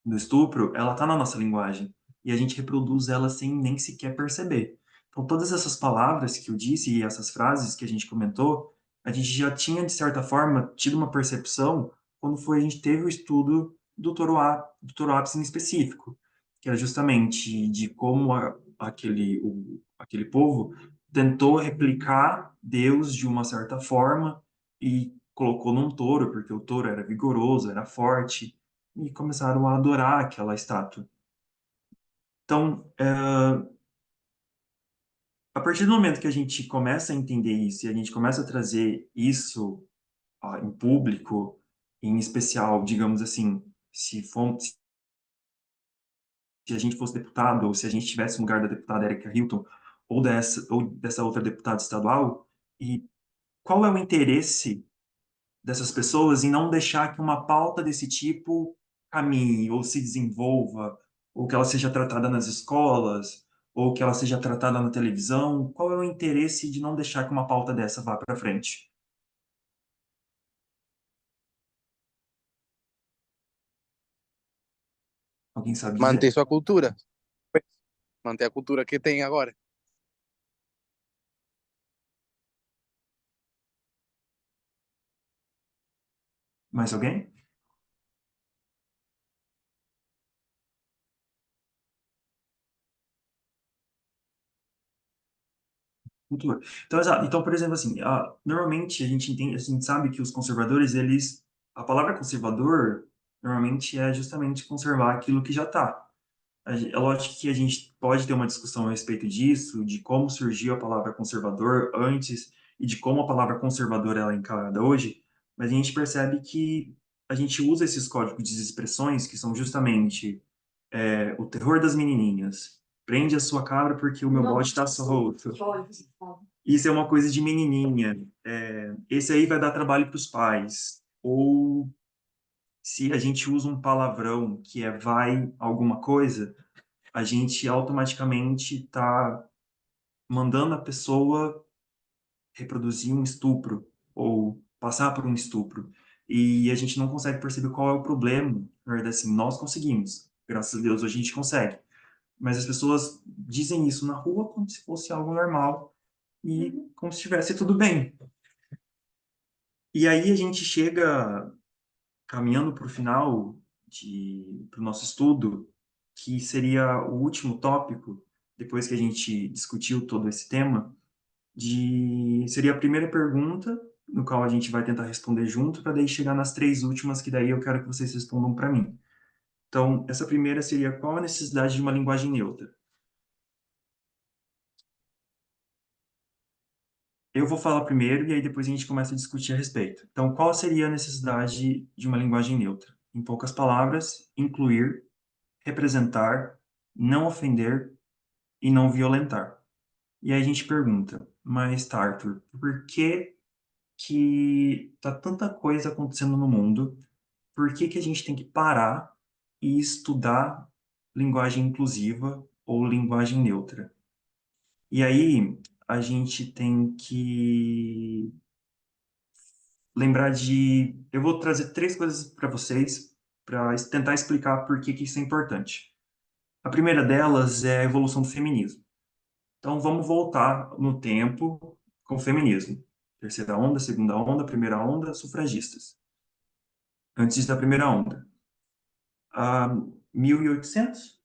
do estupro, ela está na nossa linguagem. E a gente reproduz ela sem nem sequer perceber. Então, todas essas palavras que eu disse e essas frases que a gente comentou, a gente já tinha, de certa forma, tido uma percepção quando a gente teve o estudo do Toroápis em específico, que era justamente de como aquele povo tentou replicar Deus de uma certa forma e colocou num touro, porque o touro era vigoroso, era forte, e começaram a adorar aquela estátua. Então, a partir do momento que a gente começa a entender isso e a gente começa a trazer isso em público, em especial, digamos assim, se a gente fosse deputado ou se a gente tivesse no lugar da deputada Erika Hilton ou dessa outra deputada estadual, e qual é o interesse dessas pessoas em não deixar que uma pauta desse tipo caminhe ou se desenvolva, ou que ela seja tratada nas escolas, ou que ela seja tratada na televisão? Qual é o interesse de não deixar que uma pauta dessa vá para frente? Alguém sabe
Manter
dizer?
sua cultura. Manter a cultura que tem agora.
Mais alguém? Cultura. Então, exato. Então, por exemplo, assim, normalmente a gente entende, a gente sabe que os conservadores, a palavra conservador normalmente é justamente conservar aquilo que já está. É lógico que a gente pode ter uma discussão a respeito disso, de como surgiu a palavra conservador antes e de como a palavra conservador ela é encarada hoje, mas a gente percebe que a gente usa esses códigos de expressões que são justamente o terror das menininhas. Prende a sua cabra porque o meu bode está solto. Isso é uma coisa de menininha. Esse aí vai dar trabalho para os pais. Ou se a gente usa um palavrão que é vai alguma coisa, a gente automaticamente está mandando a pessoa reproduzir um estupro ou passar por um estupro. E a gente não consegue perceber qual é o problema. Na verdade, assim, nós conseguimos. Graças a Deus, hoje a gente consegue. Mas as pessoas dizem isso na rua como se fosse algo normal e como se estivesse tudo bem. E aí a gente chega caminhando para o final do nosso estudo, que seria o último tópico, depois que a gente discutiu todo esse tema, seria a primeira pergunta, no qual a gente vai tentar responder junto, para daí chegar nas três últimas, que daí eu quero que vocês respondam para mim. Então, essa primeira seria: qual a necessidade de uma linguagem neutra? Eu vou falar primeiro e aí depois a gente começa a discutir a respeito. Então, qual seria a necessidade de uma linguagem neutra? Em poucas palavras, incluir, representar, não ofender e não violentar. E aí a gente pergunta, mas tá, Arthur, por que tá tanta coisa acontecendo no mundo? Por que a gente tem que parar e estudar linguagem inclusiva ou linguagem neutra? E aí a gente tem que lembrar de... Eu vou trazer três coisas para vocês para tentar explicar por que isso é importante. A primeira delas é a evolução do feminismo. Então vamos voltar no tempo com o feminismo. Terceira onda, segunda onda, primeira onda, sufragistas. Antes da primeira onda. 1800,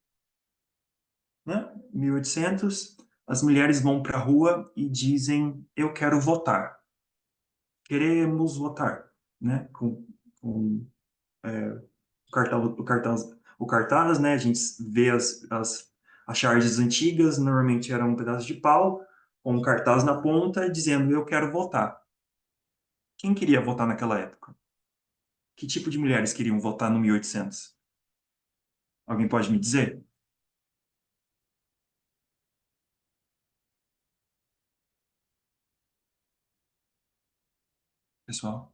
né? 1800, as mulheres vão para a rua e dizem: eu quero votar. Queremos votar, né? Com o cartaz, né? A gente vê as charges antigas, normalmente era um pedaço de pau, com um cartaz na ponta, dizendo: eu quero votar. Quem queria votar naquela época? Que tipo de mulheres queriam votar no 1800? Alguém pode me dizer? Pessoal?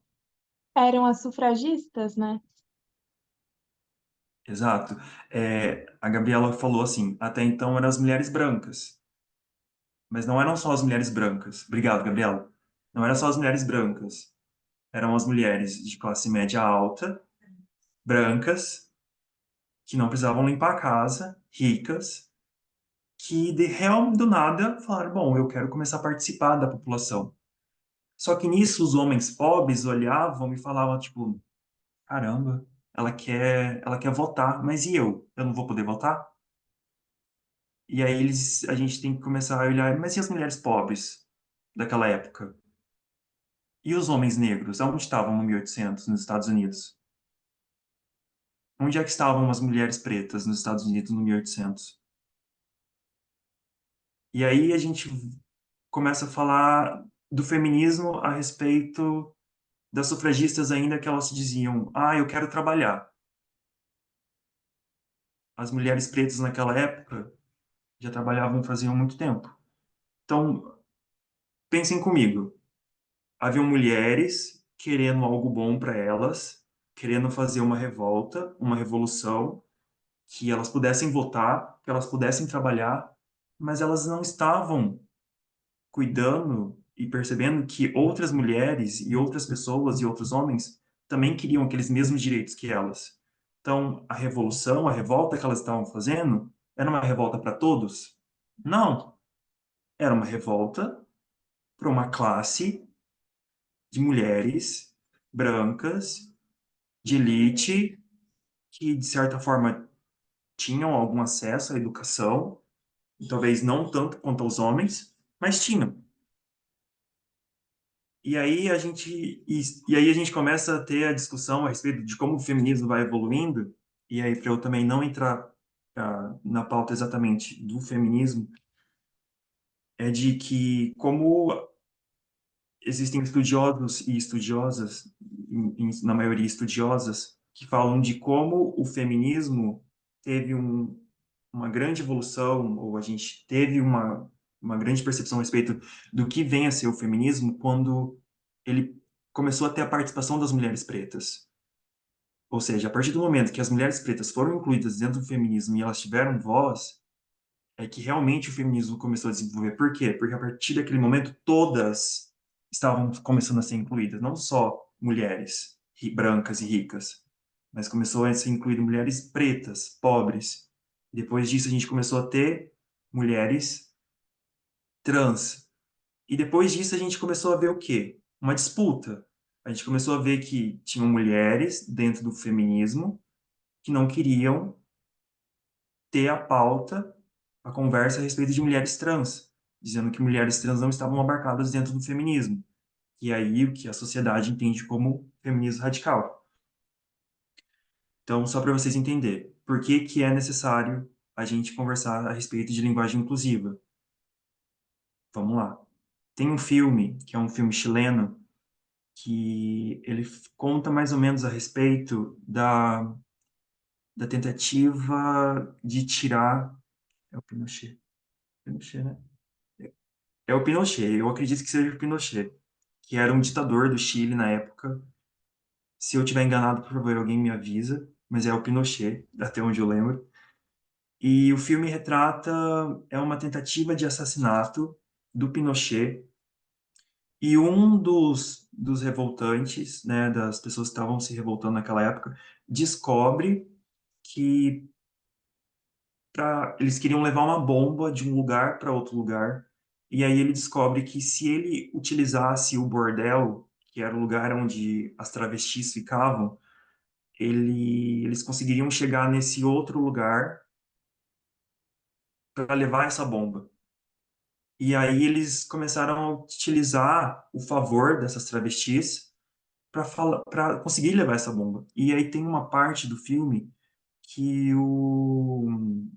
Eram as sufragistas, né?
Exato. A Gabriela falou assim: até então eram as mulheres brancas. Mas não eram só as mulheres brancas. Obrigado, Gabriela. Não eram só as mulheres brancas. Eram as mulheres de classe média alta, brancas, que não precisavam limpar a casa, ricas, que de real do nada falaram: bom, eu quero começar a participar da população. Só que nisso os homens pobres olhavam e falavam, tipo: caramba, ela quer votar, mas e eu? Eu não vou poder votar? E aí a gente tem que começar a olhar: mas e as mulheres pobres daquela época? E os homens negros? Aonde estavam no 1800, nos Estados Unidos? Onde é que estavam as mulheres pretas nos Estados Unidos no 1800? E aí a gente começa a falar do feminismo a respeito das sufragistas, ainda que elas diziam: ah, eu quero trabalhar. As mulheres pretas naquela época já trabalhavam faziam muito tempo. Então, pensem comigo. Haviam mulheres querendo algo bom para elas, querendo fazer uma revolta, uma revolução, que elas pudessem votar, que elas pudessem trabalhar, mas elas não estavam cuidando e percebendo que outras mulheres e outras pessoas e outros homens também queriam aqueles mesmos direitos que elas. Então, a revolução, a revolta que elas estavam fazendo, era uma revolta para todos? Não. Era uma revolta para uma classe de mulheres brancas, de elite, que, de certa forma, tinham algum acesso à educação, talvez não tanto quanto aos homens, mas tinham. E aí a gente começa a ter a discussão a respeito de como o feminismo vai evoluindo, e aí para eu também não entrar na pauta exatamente do feminismo, é de que como existem estudiosos e estudiosas, na maioria estudiosas, que falam de como o feminismo teve uma grande evolução, ou a gente teve uma grande percepção a respeito do que vem a ser o feminismo quando ele começou a ter a participação das mulheres pretas. Ou seja, a partir do momento que as mulheres pretas foram incluídas dentro do feminismo e elas tiveram voz, é que realmente o feminismo começou a desenvolver. Por quê? Porque a partir daquele momento todas estavam começando a ser incluídas, não só mulheres brancas e ricas, mas começou a ser incluído mulheres pretas, pobres. Depois disso a gente começou a ter mulheres trans. E depois disso a gente começou a ver o quê? Uma disputa. A gente começou a ver que tinham mulheres dentro do feminismo que não queriam ter a pauta, a conversa a respeito de mulheres trans, dizendo que mulheres trans não estavam abarcadas dentro do feminismo. E aí o que a sociedade entende como feminismo radical. Então, só para vocês entenderem, por que que é necessário a gente conversar a respeito de linguagem inclusiva? Vamos lá. Tem um filme, que é um filme chileno, que ele conta mais ou menos a respeito da tentativa de tirar... É o Pinochet. Pinochet, né? É o Pinochet, eu acredito que seja o Pinochet, que era um ditador do Chile na época. Se eu tiver enganado, por favor, alguém me avisa, mas é o Pinochet, até onde eu lembro. E o filme retrata é uma tentativa de assassinato do Pinochet e um dos revoltantes, né, das pessoas que estavam se revoltando naquela época, descobre que eles queriam levar uma bomba de um lugar para outro lugar. E aí ele descobre que se ele utilizasse o bordel, que era o lugar onde as travestis ficavam, eles conseguiriam chegar nesse outro lugar para levar essa bomba. E aí eles começaram a utilizar o favor dessas travestis para conseguir levar essa bomba. E aí tem uma parte do filme que um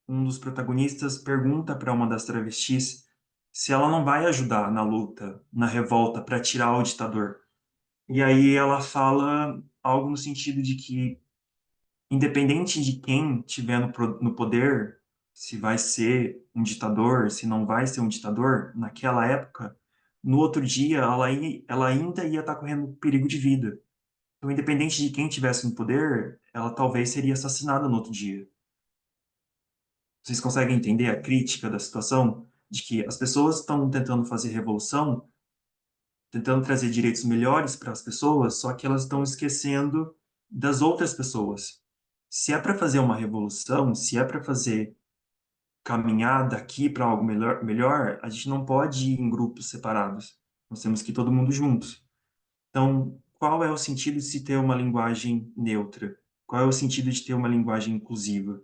dos protagonistas pergunta para uma das travestis se ela não vai ajudar na luta, na revolta, para tirar o ditador. E aí ela fala algo no sentido de que, independente de quem tiver no poder, se vai ser um ditador, se não vai ser um ditador, naquela época, no outro dia ela ainda ia estar correndo perigo de vida. Então, independente de quem tivesse no poder, ela talvez seria assassinada no outro dia. Vocês conseguem entender a crítica da situação? De que as pessoas estão tentando fazer revolução, tentando trazer direitos melhores para as pessoas, só que elas estão esquecendo das outras pessoas. Se é para fazer uma revolução, se é para fazer caminhar daqui para algo melhor, a gente não pode ir em grupos separados. Nós temos que ir todo mundo juntos. Então, qual é o sentido de se ter uma linguagem neutra? Qual é o sentido de ter uma linguagem inclusiva?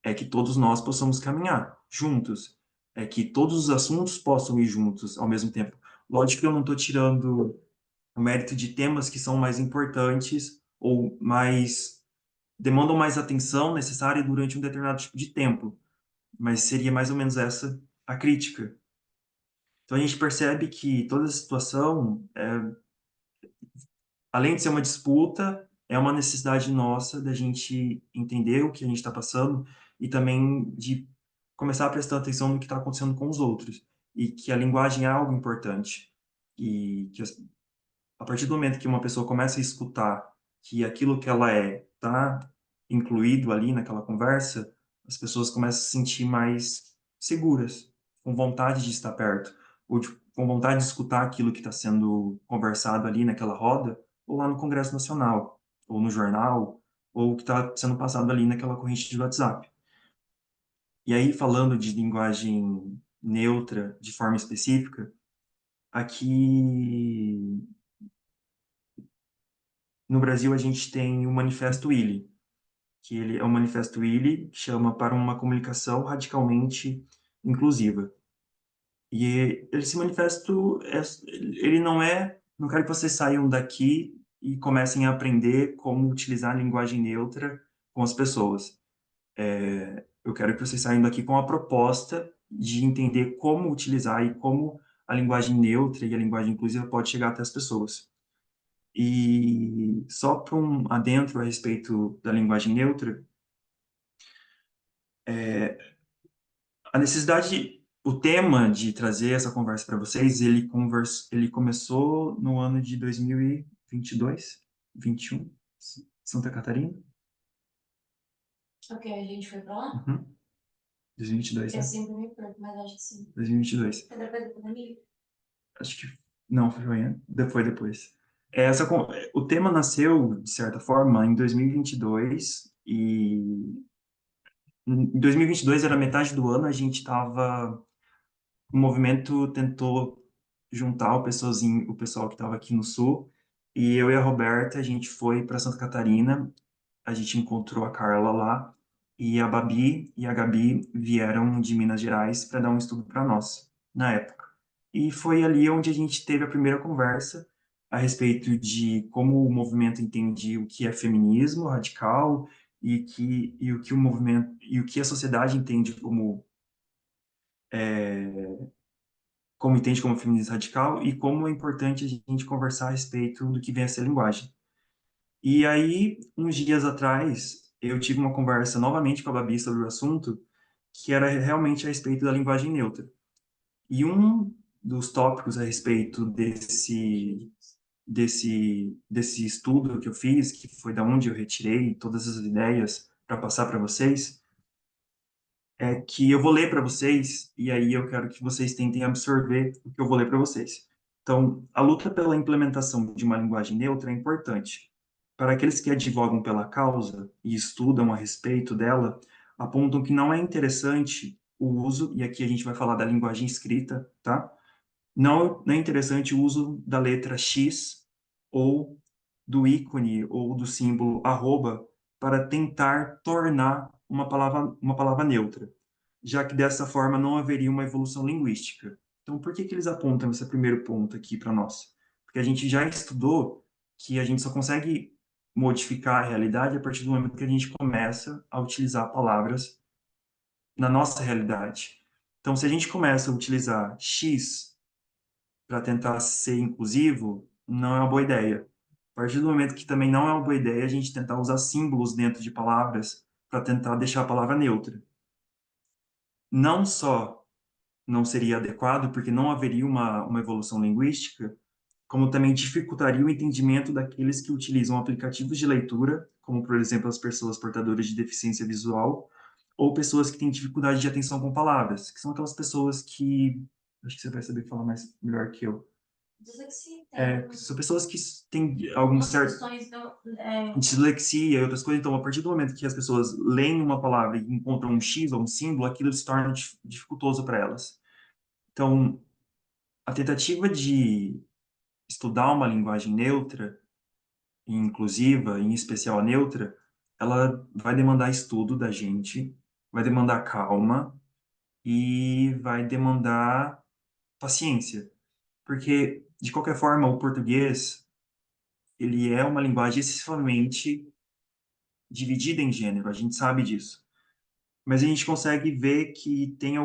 É que todos nós possamos caminhar juntos, é que todos os assuntos possam ir juntos ao mesmo tempo. Lógico que eu não estou tirando o mérito de temas que são mais importantes ou mais demandam mais atenção necessária durante um determinado tipo de tempo, mas seria mais ou menos essa a crítica. Então a gente percebe que toda a situação, além de ser uma disputa, é uma necessidade nossa da gente entender o que a gente está passando e também de começar a prestar atenção no que está acontecendo com os outros. E que a linguagem é algo importante. E que a partir do momento que uma pessoa começa a escutar que aquilo que ela está incluído ali naquela conversa, as pessoas começam a se sentir mais seguras, com vontade de estar perto, ou com vontade de escutar aquilo que está sendo conversado ali naquela roda, ou lá no Congresso Nacional, ou no jornal, ou o que está sendo passado ali naquela corrente de WhatsApp. E aí, falando de linguagem neutra, de forma específica, aqui no Brasil a gente tem o Manifesto Willy, que ele é um Manifesto Willy que chama para uma comunicação radicalmente inclusiva. E esse manifesto, ele não quero que vocês saiam daqui e comecem a aprender como utilizar a linguagem neutra com as pessoas. Eu quero que vocês saiam daqui com a proposta de entender como utilizar e como a linguagem neutra e a linguagem inclusiva pode chegar até as pessoas. E só para um adentro a respeito da linguagem neutra, a necessidade, o tema de trazer essa conversa para vocês, ele começou no ano de 2022, 21. Santa Catarina.
Ok, a gente foi pra lá?
Uhum. 2022,
Eu
né?
sempre me perco, mas acho que sim.
2022.
Foi depois da pandemia?
Acho que não, foi depois. O tema nasceu, de certa forma, em 2022 e em 2022 era metade do ano, a gente estava o movimento tentou juntar o pessoal que estava aqui no sul, e eu e a Roberta, a gente foi para Santa Catarina, a gente encontrou a Carla lá, e a Babi e a Gabi vieram de Minas Gerais para dar um estudo para nós, na época. E foi ali onde a gente teve a primeira conversa a respeito de como o movimento entende o que é feminismo radical e o que o movimento e o que a sociedade entende como entende como feminismo radical e como é importante a gente conversar a respeito do que vem a ser linguagem. E aí, uns dias atrás, eu tive uma conversa novamente com a Babi sobre o assunto, que era realmente a respeito da linguagem neutra. E um dos tópicos a respeito desse estudo que eu fiz, que foi da onde eu retirei todas as ideias para passar para vocês, é que eu vou ler para vocês e aí eu quero que vocês tentem absorver o que eu vou ler para vocês. Então, a luta pela implementação de uma linguagem neutra é importante. Para aqueles que advogam pela causa e estudam a respeito dela, apontam que não é interessante o uso, e aqui a gente vai falar da linguagem escrita, tá? Não é interessante o uso da letra X ou do ícone ou do símbolo arroba para tentar tornar uma palavra neutra, já que dessa forma não haveria uma evolução linguística. Então, por que que eles apontam esse primeiro ponto aqui para nós? Porque a gente já estudou que a gente só consegue modificar a realidade a partir do momento que a gente começa a utilizar palavras na nossa realidade. Então, se a gente começa a utilizar X para tentar ser inclusivo, não é uma boa ideia. A partir do momento que também não é uma boa ideia a gente tentar usar símbolos dentro de palavras para tentar deixar a palavra neutra. Não só não seria adequado, porque não haveria uma evolução linguística, como também dificultaria o entendimento daqueles que utilizam aplicativos de leitura, como, por exemplo, as pessoas portadoras de deficiência visual, ou pessoas que têm dificuldade de atenção com palavras, que são aquelas pessoas que... Acho que você vai saber falar mais melhor que eu.
Dislexia tem
São pessoas que têm algum
umas
certo
questões
dislexia e outras coisas. Então, a partir do momento que as pessoas leem uma palavra e encontram um X ou um símbolo, aquilo se torna dificultoso para elas. Então, a tentativa de estudar uma linguagem neutra e inclusiva, em especial a neutra, ela vai demandar estudo da gente, vai demandar calma e vai demandar paciência, porque de qualquer forma o português ele é uma linguagem excessivamente dividida em gênero, a gente sabe disso. Mas a gente consegue ver que tem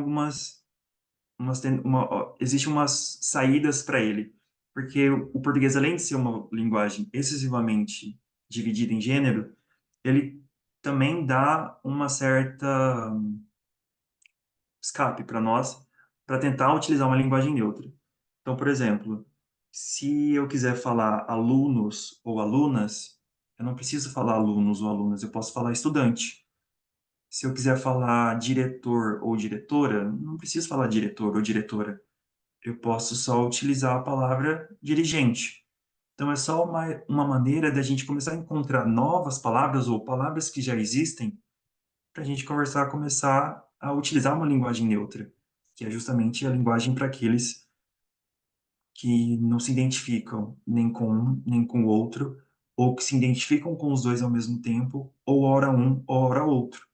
existe umas saídas para ele, porque o português, além de ser uma linguagem excessivamente dividida em gênero, ele também dá uma certa escape para nós, para tentar utilizar uma linguagem neutra. Então, por exemplo, se eu quiser falar alunos ou alunas, eu não preciso falar alunos ou alunas, eu posso falar estudante. Se eu quiser falar diretor ou diretora, não preciso falar diretor ou diretora. Eu posso só utilizar a palavra dirigente. Então, é só uma maneira da gente começar a encontrar novas palavras ou palavras que já existem para a gente começar a utilizar uma linguagem neutra, que é justamente a linguagem para aqueles que não se identificam nem com um, nem com o outro, ou que se identificam com os dois ao mesmo tempo, ou ora um, ou ora outro.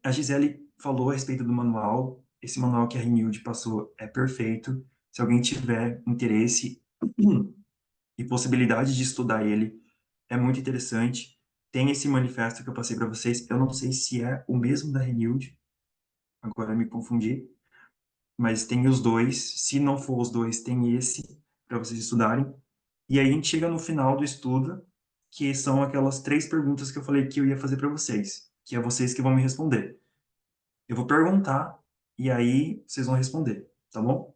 A Gisele falou a respeito do manual. Esse manual que a Renilde passou é perfeito. Se alguém tiver interesse e possibilidade de estudar ele, é muito interessante. Tem esse manifesto que eu passei para vocês. Eu não sei se é o mesmo da Renilde, agora eu me confundi, mas tem os dois. Se não for os dois, tem esse para vocês estudarem. E aí a gente chega no final do estudo, que são aquelas 3 perguntas que eu falei que eu ia fazer para vocês, que é vocês que vão me responder. Eu vou perguntar e aí vocês vão responder, tá bom?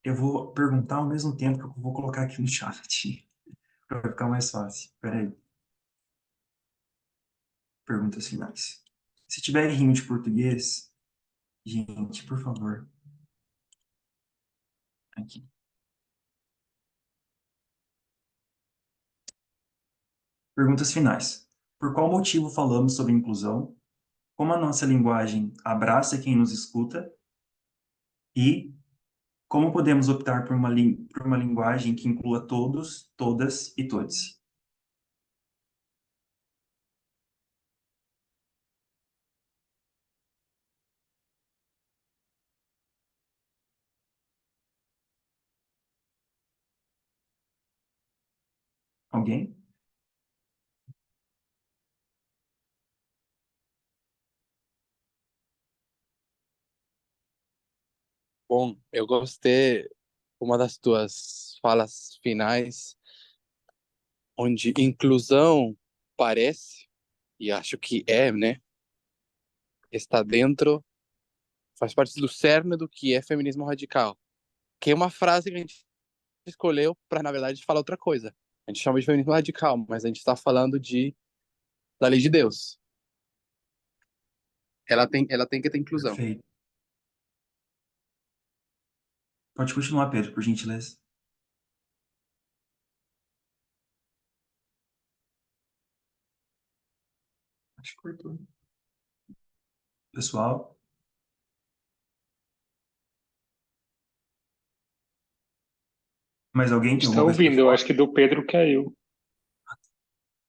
Eu vou perguntar ao mesmo tempo que eu vou colocar aqui no chat. Para ficar mais fácil. Espera aí. Perguntas finais. Se tiver errinho de português, gente, por favor. Aqui. Perguntas finais. Por qual motivo falamos sobre inclusão? Como a nossa linguagem abraça quem nos escuta? E como podemos optar por uma linguagem que inclua todos, todas e todes? Alguém?
Bom, eu gostei uma das tuas falas finais, onde inclusão parece, e acho que é, né? Está dentro, faz parte do cerne do que é feminismo radical. Que é uma frase que a gente escolheu para, na verdade, falar outra coisa. A gente chama de feminismo radical, mas a gente está falando da lei de Deus. Ela tem que ter inclusão.
Perfeito. Pode continuar, Pedro, por gentileza. Acho que cortou. Pessoal, mais alguém tem
Está
alguma coisa para
ouvindo, eu
falar?
acho que do Pedro caiu.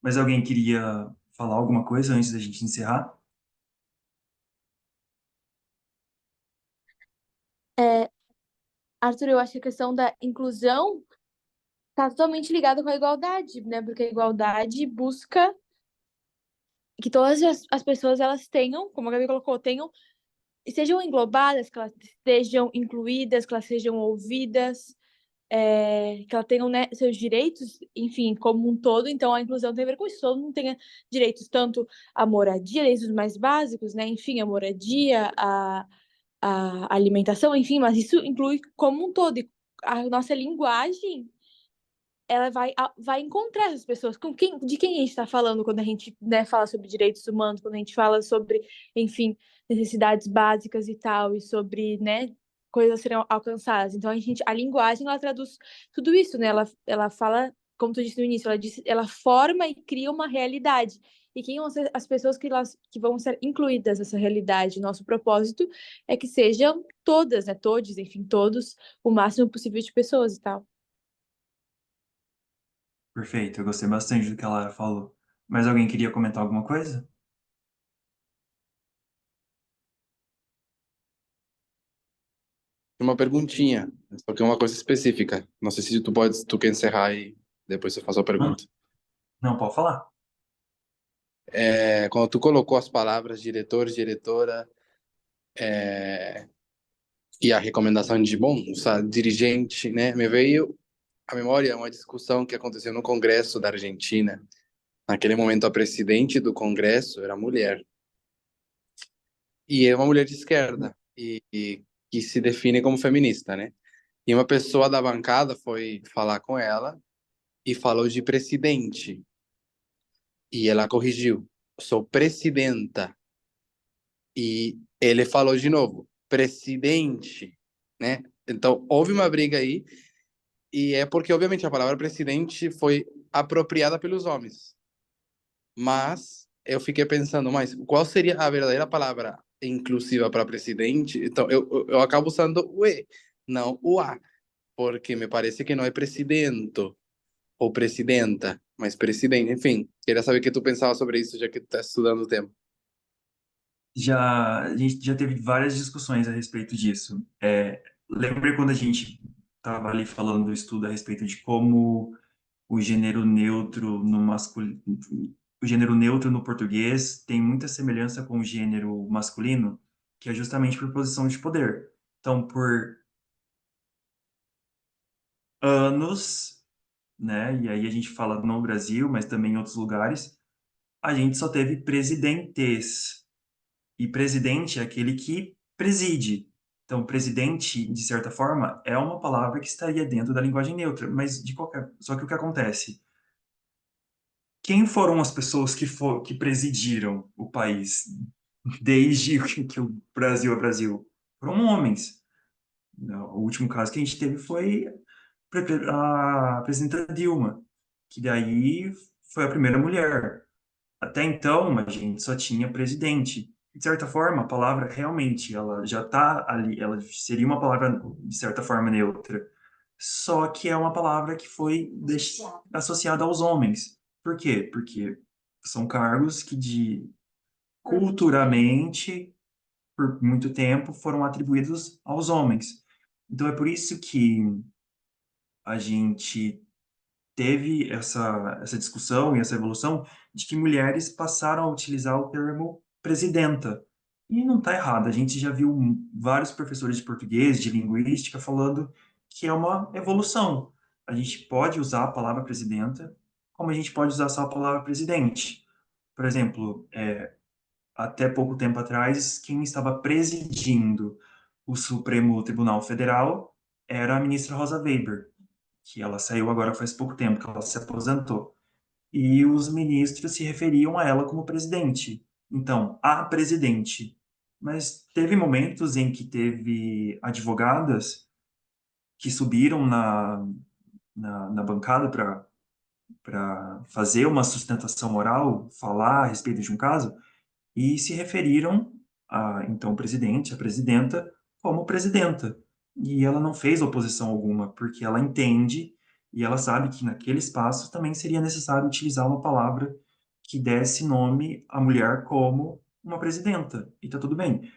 Mais alguém queria falar alguma coisa antes da gente encerrar?
Arthur, eu acho que a questão da inclusão está totalmente ligada com a igualdade, né? Porque a igualdade busca que todas as pessoas elas tenham, como a Gabi colocou, tenham sejam englobadas, que elas sejam incluídas, que elas sejam ouvidas, que elas tenham, né, seus direitos, enfim, como um todo. Então, a inclusão tem a ver com isso. Todo mundo tenha direitos, tanto à moradia, desde os mais básicos, né? Enfim, a moradia, a alimentação, enfim, mas isso inclui como um todo. E a nossa linguagem ela vai encontrar essas pessoas. De quem a gente está falando quando a gente, né, fala sobre direitos humanos, quando a gente fala sobre, enfim, necessidades básicas e tal, e sobre, né, coisas a serem alcançadas. Então, a linguagem, ela traduz tudo isso, né? Ela fala, como tu disse no início, ela forma e cria uma realidade. E quem vão ser as pessoas que vão ser incluídas nessa realidade? Nosso propósito é que sejam todas, né? Todos, enfim, todos, o máximo possível de pessoas e tal.
Perfeito, eu gostei bastante do que ela falou. Mais alguém queria comentar alguma coisa?
Uma perguntinha, só que é uma coisa específica. Não sei se tu quer encerrar e depois você faz a
Não,
pergunta.
não, pode falar.
Quando tu colocou as palavras diretor, diretora, e a recomendação de, bom, usar dirigente, né? Me veio à memória uma discussão que aconteceu no Congresso da Argentina. Naquele momento, a presidente do Congresso era mulher. E é uma mulher de esquerda, e que se define como feminista, né? E uma pessoa da bancada foi falar com ela e falou de presidente. E ela corrigiu, sou presidenta. E ele falou de novo, presidente, né? Então, houve uma briga aí, e é porque, obviamente, a palavra presidente foi apropriada pelos homens. Mas eu fiquei pensando, mas qual seria a verdadeira palavra inclusiva para presidente? Então, eu acabo usando o E, não o A, porque me parece que não é presidente ou presidenta, mas presidente. Enfim, queria saber o que tu pensava sobre isso, já que tu está estudando o tema.
A gente já teve várias discussões a respeito disso. Lembra quando a gente estava ali falando do estudo a respeito de como o gênero neutro no masculino, o gênero neutro no português tem muita semelhança com o gênero masculino, que é justamente por posição de poder. Então, por anos, né, e aí a gente fala no Brasil, mas também em outros lugares, a gente só teve presidentes. E presidente é aquele que preside. Então, presidente, de certa forma, é uma palavra que estaria dentro da linguagem neutra, mas de qualquer. Só que o que acontece? quem foram as pessoas que presidiram o país desde que o Brasil é Brasil? Foram homens. O último caso que a gente teve foi a presidenta Dilma, que daí foi a primeira mulher. Até então, a gente só tinha presidente. De certa forma, a palavra realmente, ela já está ali, ela seria uma palavra, de certa forma, neutra. Só que é uma palavra que foi associada aos homens. Por quê? Porque são cargos que, culturalmente, por muito tempo, foram atribuídos aos homens. Então, é por isso que a gente teve essa discussão e essa evolução de que mulheres passaram a utilizar o termo presidenta. E não está errado, a gente já viu vários professores de português, de linguística, falando que é uma evolução. A gente pode usar a palavra presidenta, como a gente pode usar só a palavra presidente. Por exemplo, até pouco tempo atrás, quem estava presidindo o Supremo Tribunal Federal era a ministra Rosa Weber, que ela saiu agora faz pouco tempo, que ela se aposentou. E os ministros se referiam a ela como presidente. Então, a presidente. Mas teve momentos em que teve advogadas que subiram na bancada para fazer uma sustentação oral, falar a respeito de um caso, e se referiram então, o presidente, a presidenta, como presidenta. E ela não fez oposição alguma, porque ela entende e ela sabe que naquele espaço também seria necessário utilizar uma palavra que desse nome à mulher como uma presidenta. E tá tudo bem.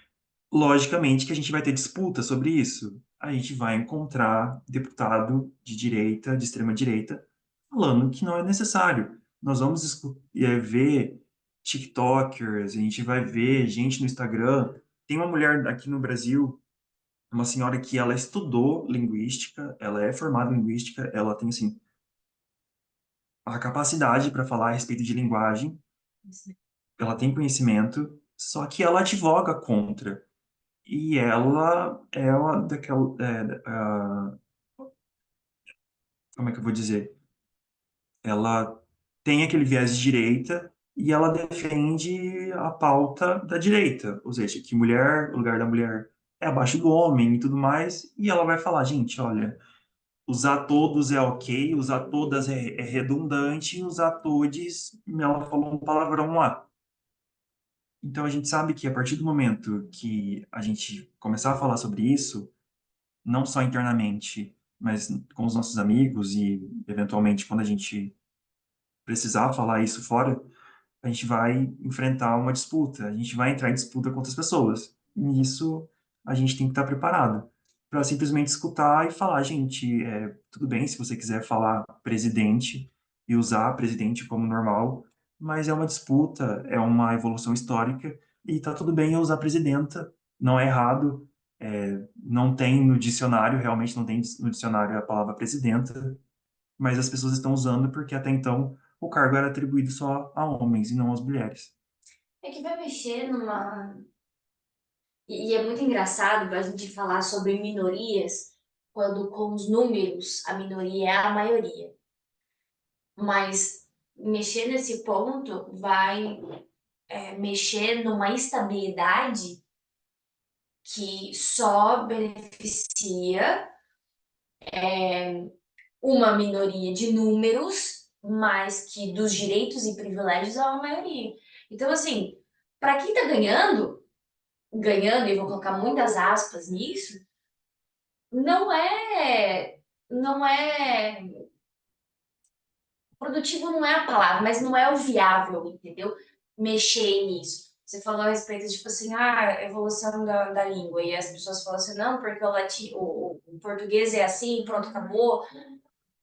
Logicamente que a gente vai ter disputa sobre isso. A gente vai encontrar deputado de direita, de extrema direita, falando que não é necessário. Nós vamos ver TikTokers, a gente vai ver gente no Instagram. Tem uma mulher aqui no Brasil, uma senhora que ela estudou linguística, ela é formada em linguística, ela tem assim a capacidade para falar a respeito de linguagem, ela tem conhecimento, só que ela advoga contra. E ela é uma daquela. Como é que eu vou dizer? Ela tem aquele viés de direita e ela defende a pauta da direita, ou seja, que mulher, o lugar da mulher é abaixo do homem e tudo mais, e ela vai falar, gente, olha, usar todos é ok, usar todas é redundante, usar todes, ela falou um palavrão lá. Então a gente sabe que a partir do momento que a gente começar a falar sobre isso, não só internamente, mas com os nossos amigos e, eventualmente, quando a gente precisar falar isso fora, a gente vai enfrentar uma disputa, a gente vai entrar em disputa com outras pessoas. E isso a gente tem que estar preparado para simplesmente escutar e falar, gente, tudo bem se você quiser falar presidente e usar presidente como normal, mas é uma disputa, é uma evolução histórica e tá tudo bem eu usar presidenta, não é errado, não tem no dicionário, realmente não tem no dicionário a palavra presidenta, mas as pessoas estão usando porque até então o cargo era atribuído só a homens e não às mulheres.
É que vai mexer numa. E é muito engraçado a gente falar sobre minorias, quando com os números a minoria é a maioria. Mas mexer nesse ponto vai mexer numa estabilidade que só beneficia uma minoria de números, mas que dos direitos e privilégios é a maioria. Então, assim, para quem está ganhando, e vou colocar muitas aspas nisso, não é produtivo, não é a palavra, mas não é o viável, entendeu? Mexer nisso. Você falou a respeito de, tipo assim, a evolução da língua, e as pessoas falam assim, não, porque o português é assim, pronto, acabou.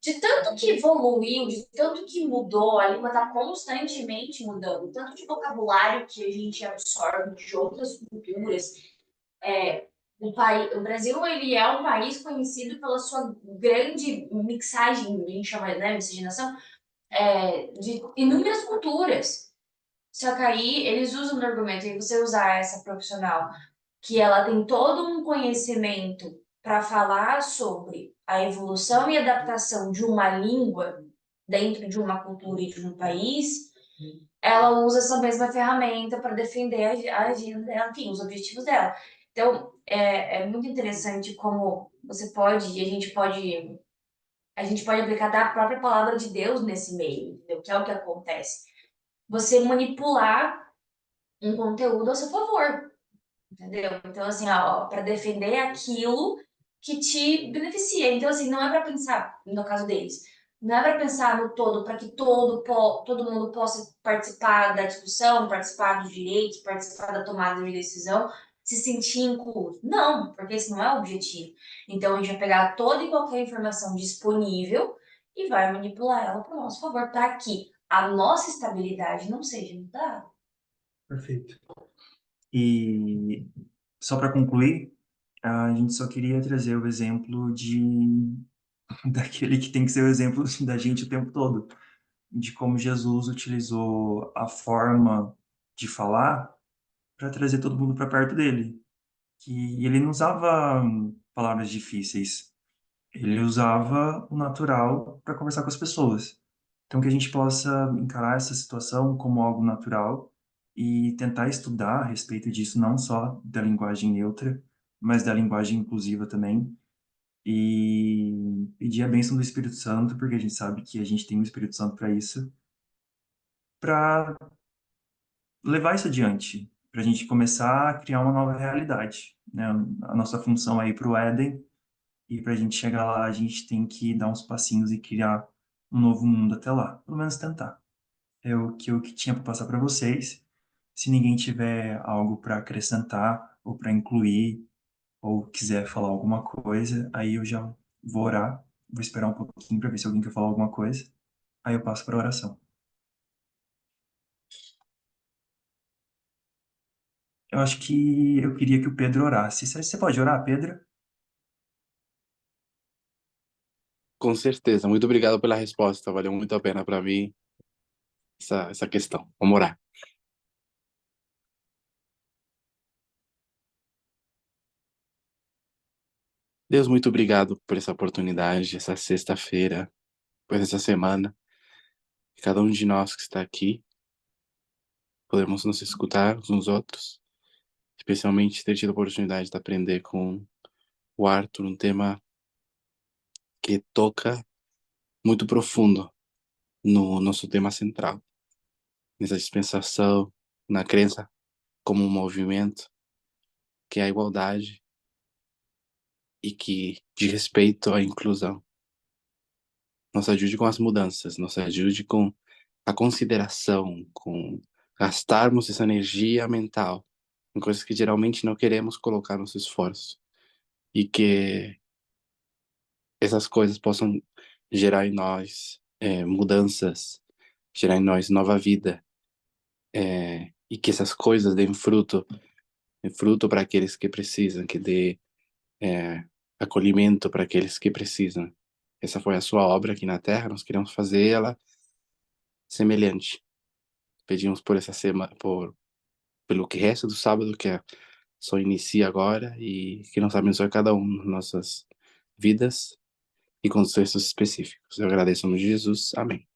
De tanto que evoluiu, de tanto que mudou, a língua está constantemente mudando, tanto de vocabulário que a gente absorve de outras culturas. O Brasil, ele é um país conhecido pela sua grande mixagem, a gente chama, né, miscigenação, de inúmeras culturas. Só que aí eles usam no argumento, e você usar essa profissional, que ela tem todo um conhecimento para falar sobre a evolução e adaptação de uma língua, dentro de uma cultura e de um país, ela usa essa mesma ferramenta para defender a agenda dela, enfim, os objetivos dela. Então, é muito interessante como você pode, e a gente pode aplicar até a própria palavra de Deus nesse meio, entendeu? Que é o que acontece. Você manipular um conteúdo a seu favor, entendeu? Então, assim, para defender aquilo que te beneficia. Então, assim, não é para pensar, no caso deles, não é para pensar no todo, para que todo mundo possa participar da discussão, participar dos direitos, participar da tomada de decisão, se sentir incluso. Não, porque esse não é o objetivo. Então, a gente vai pegar toda e qualquer informação disponível e vai manipular ela para o nosso favor, para que a nossa estabilidade não seja mudada.
Perfeito.
E só para concluir, a gente só queria trazer o exemplo daquele que tem que ser o exemplo da gente o tempo todo, de como Jesus utilizou a forma de falar para trazer todo mundo para perto dele. Que ele não usava palavras difíceis, ele usava o natural para conversar com as pessoas. Então, que a gente possa encarar essa situação como algo natural e tentar estudar a respeito disso, não só da linguagem neutra, mas da linguagem inclusiva também. E pedir a bênção do Espírito Santo, porque a gente sabe que a gente tem o Espírito Santo para isso, para levar isso adiante, para a gente começar a criar uma nova realidade, né? A nossa função aí para o Éden, e para a gente chegar lá, a gente tem que dar uns passinhos e criar um novo mundo até lá, pelo menos tentar. É o que tinha para passar para vocês. Se ninguém tiver algo para acrescentar ou para incluir, ou quiser falar alguma coisa, aí eu já vou orar, vou esperar um pouquinho para ver se alguém quer falar alguma coisa, aí eu passo para a oração. Eu acho que eu queria que o Pedro orasse. Você pode orar, Pedro?
Com certeza. Muito obrigado pela resposta. Valeu muito a pena para mim essa questão. Vamos orar. Deus, muito obrigado por essa oportunidade, essa sexta-feira, por essa semana. Cada um de nós que está aqui, podemos nos escutar uns nos outros, especialmente ter tido a oportunidade de aprender com o Arthur, um tema que toca muito profundo no nosso tema central, nessa dispensação, na crença como um movimento, que é a igualdade e que de respeito à inclusão. Nos ajude com as mudanças, nos ajude com a consideração, com gastarmos essa energia mental em coisas que geralmente não queremos colocar nosso esforço, e que essas coisas possam gerar em nós mudanças, gerar em nós nova vida, e que essas coisas deem fruto para aqueles que precisam, que dê acolhimento para aqueles que precisam. Essa foi a sua obra aqui na Terra, nós queremos fazer ela semelhante. Pedimos por essa semana, pelo que resta do sábado, que só inicia agora, e que nos abençoe cada um nas nossas vidas e contextos específicos. Eu agradeço no nome de Jesus. Amém.